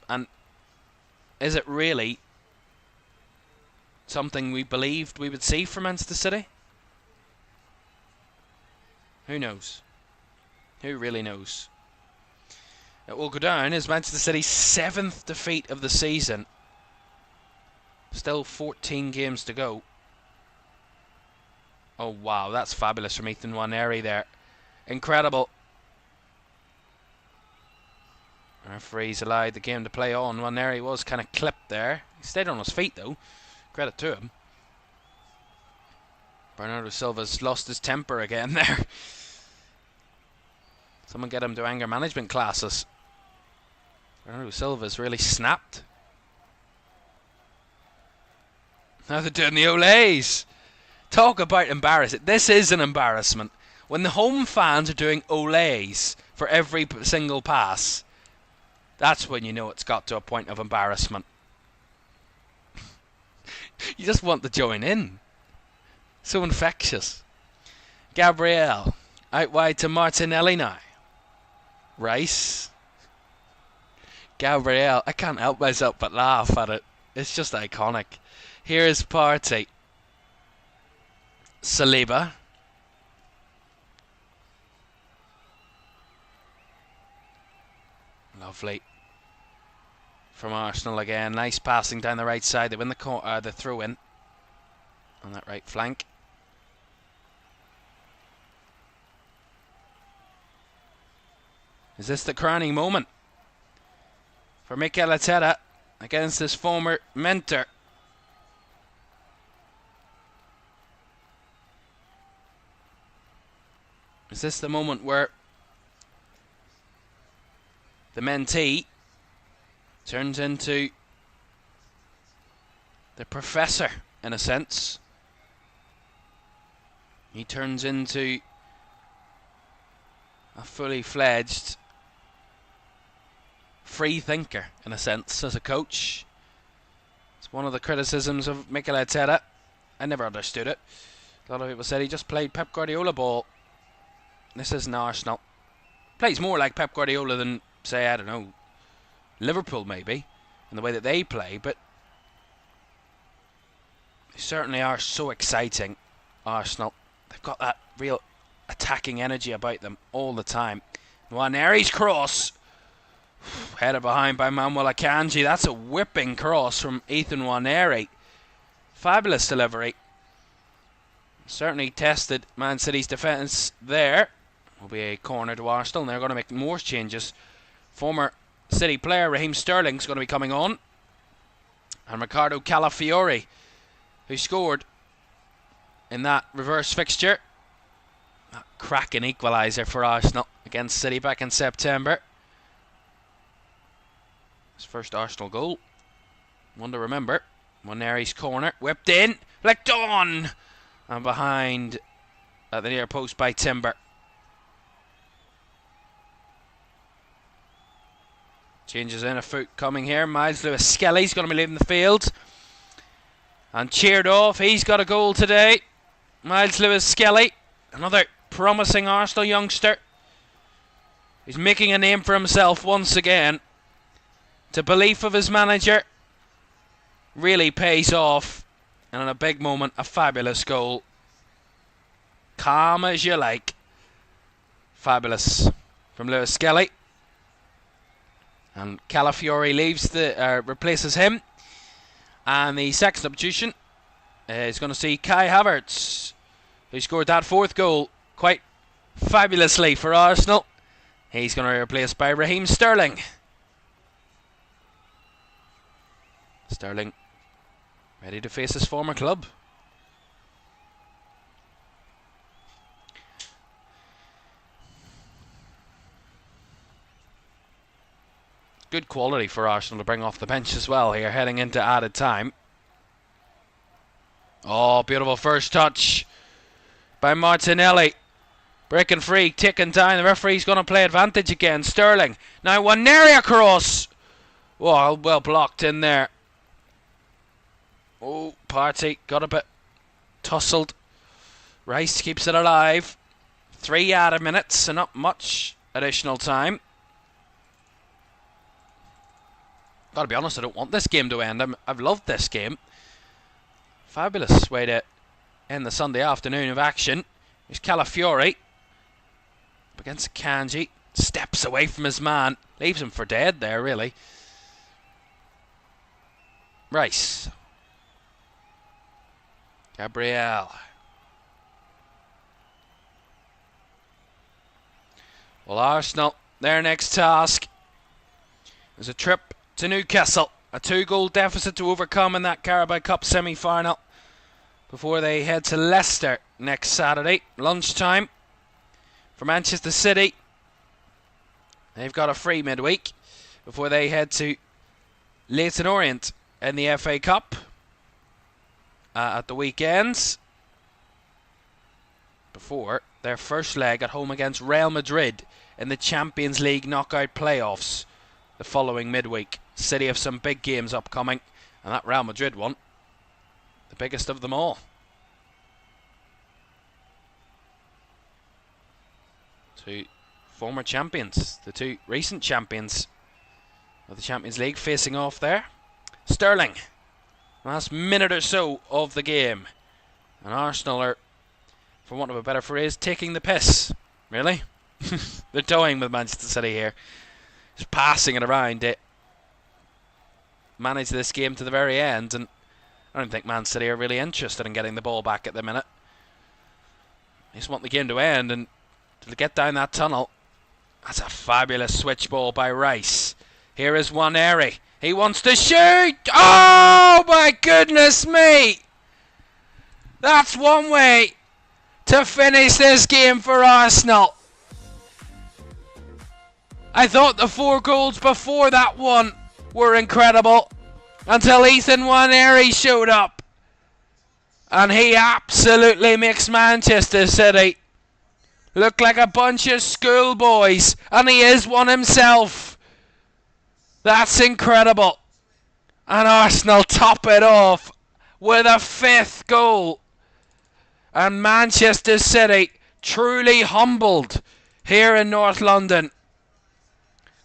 And is it really something we believed we would see from Manchester City? Who knows? Who really knows? It will go down as Manchester City's 7th defeat of the season. Still 14 games to go. Oh wow, that's fabulous from Ethan Nwaneri there. Incredible. Referees allowed the game to play on. Nwaneri was kind of clipped there. He stayed on his feet though. Credit to him. Bernardo Silva's lost his temper again there. Someone get him to anger management classes. Bernardo Silva's really snapped. Now they're doing the Olays. Talk about embarrassing. This is an embarrassment. When the home fans are doing Olays for every single pass, that's when you know it's got to a point of embarrassment. You just want to join in. So infectious. Gabriel out wide to Martinelli now. Rice. Gabriel. I can't help myself but laugh at it. It's just iconic. Here is Partey. Saliba. Lovely. From Arsenal again. Nice passing down the right side. They win the throw in on that right flank. Is this the crowning moment for Mikel Arteta against his former mentor? Is this the moment where the mentee turns into the professor, in a sense? He turns into a fully fledged free thinker, in a sense, as a coach. It's one of the criticisms of Mikel Arteta. I never understood it. A lot of people said he just played Pep Guardiola ball. This isn't Arsenal. Plays more like Pep Guardiola than, say, I don't know, Liverpool maybe, in the way that they play, but they certainly are so exciting, Arsenal. They've got that real attacking energy about them all the time. Nwaneri's cross, headed behind by Manuel Akanji. That's a whipping cross from Ethan Nwaneri. Fabulous delivery. Certainly tested Man City's defence there. Will be a corner to Arsenal, and they're going to make more changes. Former City player Raheem Sterling's going to be coming on, and Ricardo Calafiori, who scored in that reverse fixture, that cracking equaliser for Arsenal against City back in September. His first Arsenal goal, one to remember. Moneri's corner, whipped in, flicked on, and behind at the near post by Timber. Changes in a foot coming here. Miles Lewis Skelly's going to be leaving the field. And cheered off. He's got a goal today. Miles Lewis Skelly, another promising Arsenal youngster. He's making a name for himself once again. The belief of his manager really pays off. And in a big moment, a fabulous goal. Calm as you like. Fabulous from Lewis Skelly. And Calafiore replaces him. And the second substitution is going to see Kai Havertz, who scored that fourth goal quite fabulously for Arsenal. He's going to be replaced by Raheem Sterling. Sterling ready to face his former club. Good quality for Arsenal to bring off the bench as well here, heading into added time. Oh, beautiful first touch by Martinelli. Breaking free, taken down. The referee's going to play advantage again. Sterling. Now Waneri across. Oh, well blocked in there. Oh, Partey got a bit tussled. Rice keeps it alive. 3 added minutes and not much additional time. Gotta be honest, I don't want this game to end. I've loved this game. Fabulous way to end the Sunday afternoon of action. Here's Calafiore up against Kanji. Steps away from his man. Leaves him for dead there, really. Rice. Gabriel. Well, Arsenal, their next task is a trip to Newcastle. A 2-goal deficit to overcome in that Carabao Cup semi-final before they head to Leicester next Saturday, lunchtime. For Manchester City, they've got a free midweek before they head to Leyton Orient in the FA Cup at the weekends, before their first leg at home against Real Madrid in the Champions League knockout playoffs the following midweek. City have some big games upcoming, and that Real Madrid one, the biggest of them all. Two former champions, the two recent champions of the Champions League facing off there. Sterling, last minute or so of the game, and Arsenal are, for want of a better phrase, taking the piss, really. They're toying with Manchester City here, just passing it around. It manage this game to the very end, and I don't think Man City are really interested in getting the ball back at the minute. They just want the game to end and to get down that tunnel. That's a fabulous switch ball by Rice. Here is Waneri. He wants to shoot. Oh my goodness me! That's one way to finish this game for Arsenal. I thought the 4 goals before that one were incredible until Ethan Waneri showed up, and he absolutely makes Manchester City look like a bunch of schoolboys, and he is one himself. That's incredible. And Arsenal top it off with a 5th goal, and Manchester City truly humbled here in North London.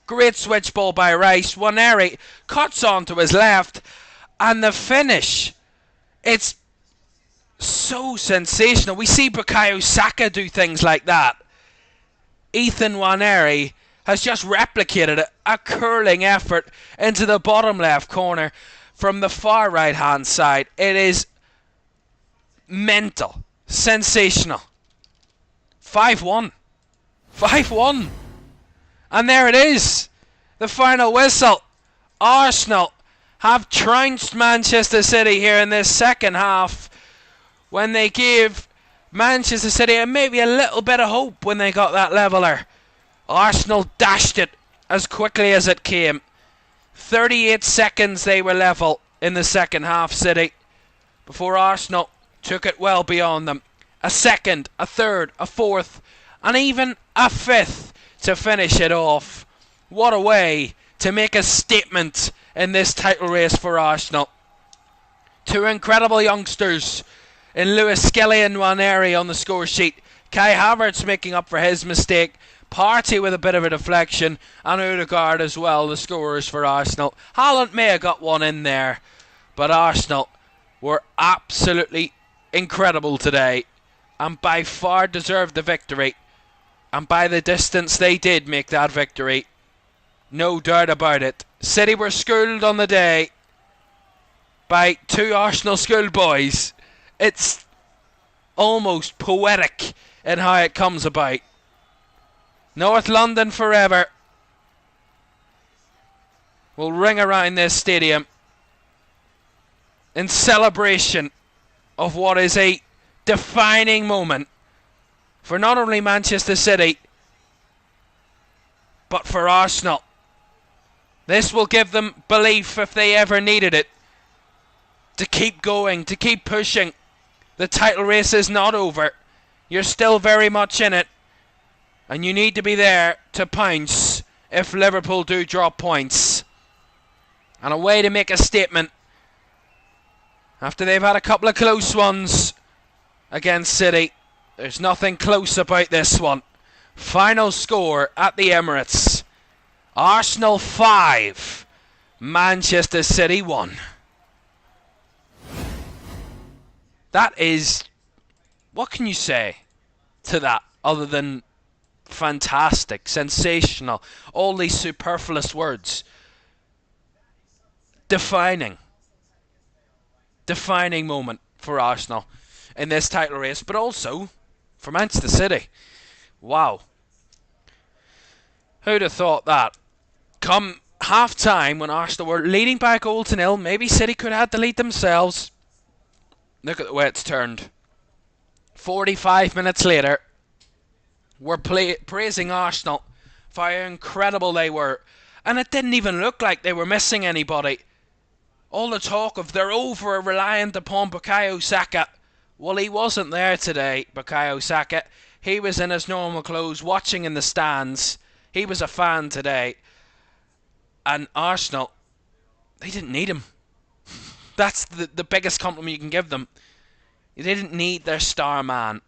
Great switch ball by Rice. Waneri cuts onto his left, and the finish, it's so sensational. We see Bukayo Saka do things like that. Ethan Waneri has just replicated a curling effort into the bottom left corner from the far right hand side. It is mental, sensational. 5-1. 5-1. And there it is, the final whistle. Arsenal have trounced Manchester City here in this second half, when they gave Manchester City maybe a little bit of hope when they got that leveller. Arsenal dashed it as quickly as it came. 38 seconds they were level. in the second half, City, before Arsenal took it well beyond them. A second, a third, a fourth, and even a fifth to finish it off. What a way to make a statement in this title race for Arsenal. Two incredible youngsters in Lewis Skelly and Nwaneri on the score sheet. Kai Havertz making up for his mistake. Partey with a bit of a deflection, and Odegaard as well, the scorers for Arsenal. Haaland may have got one in there, but Arsenal were absolutely incredible today, and by far deserved the victory. And by the distance they did make that victory. No doubt about it. City were schooled on the day by two Arsenal schoolboys. It's almost poetic in how it comes about. North London forever will ring around this stadium in celebration of what is a defining moment for not only Manchester City but for Arsenal. This will give them belief, if they ever needed it, to keep going, to keep pushing. The title race is not over. You're still very much in it, and you need to be there to pounce if Liverpool do drop points. And a way to make a statement after they've had a couple of close ones against City. There's nothing close about this one. Final score at the Emirates: Arsenal 5, Manchester City 1. That is, what can you say to that other than fantastic, sensational, all these superfluous words? Defining moment for Arsenal in this title race, but also for Manchester City. Wow. Who'd have thought that? Come half time, when Arsenal were leading by a goal to nil, maybe City could have had the lead themselves. Look at the way it's turned. 45 minutes later, we're praising Arsenal for how incredible they were, and it didn't even look like they were missing anybody. All the talk of they're over-reliant upon Bukayo Saka. Well, he wasn't there today, Bukayo Saka. He was in his normal clothes, watching in the stands. He was a fan today. And Arsenal, they didn't need him. That's the biggest compliment you can give them. They didn't need their star man.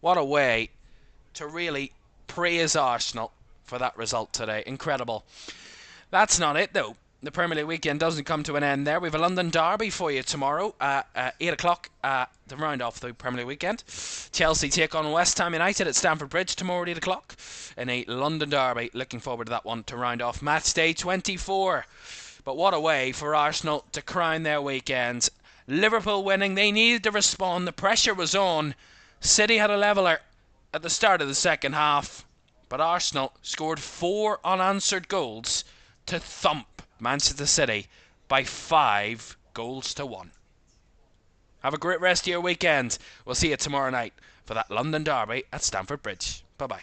What a way to really praise Arsenal for that result today. Incredible. That's not it, though. The Premier League weekend doesn't come to an end there. We have a London derby for you tomorrow at 8 o'clock to round off the Premier League weekend. Chelsea take on West Ham United at Stamford Bridge tomorrow at 8 o'clock in a London derby. Looking forward to that one to round off Matchday 24. But what a way for Arsenal to crown their weekend. Liverpool winning. They needed to respond. The pressure was on. City had a leveller at the start of the second half, but Arsenal scored 4 unanswered goals to thump Manchester City by 5 goals to 1. Have a great rest of your weekend. We'll see you tomorrow night for that London derby at Stamford Bridge. Bye-bye.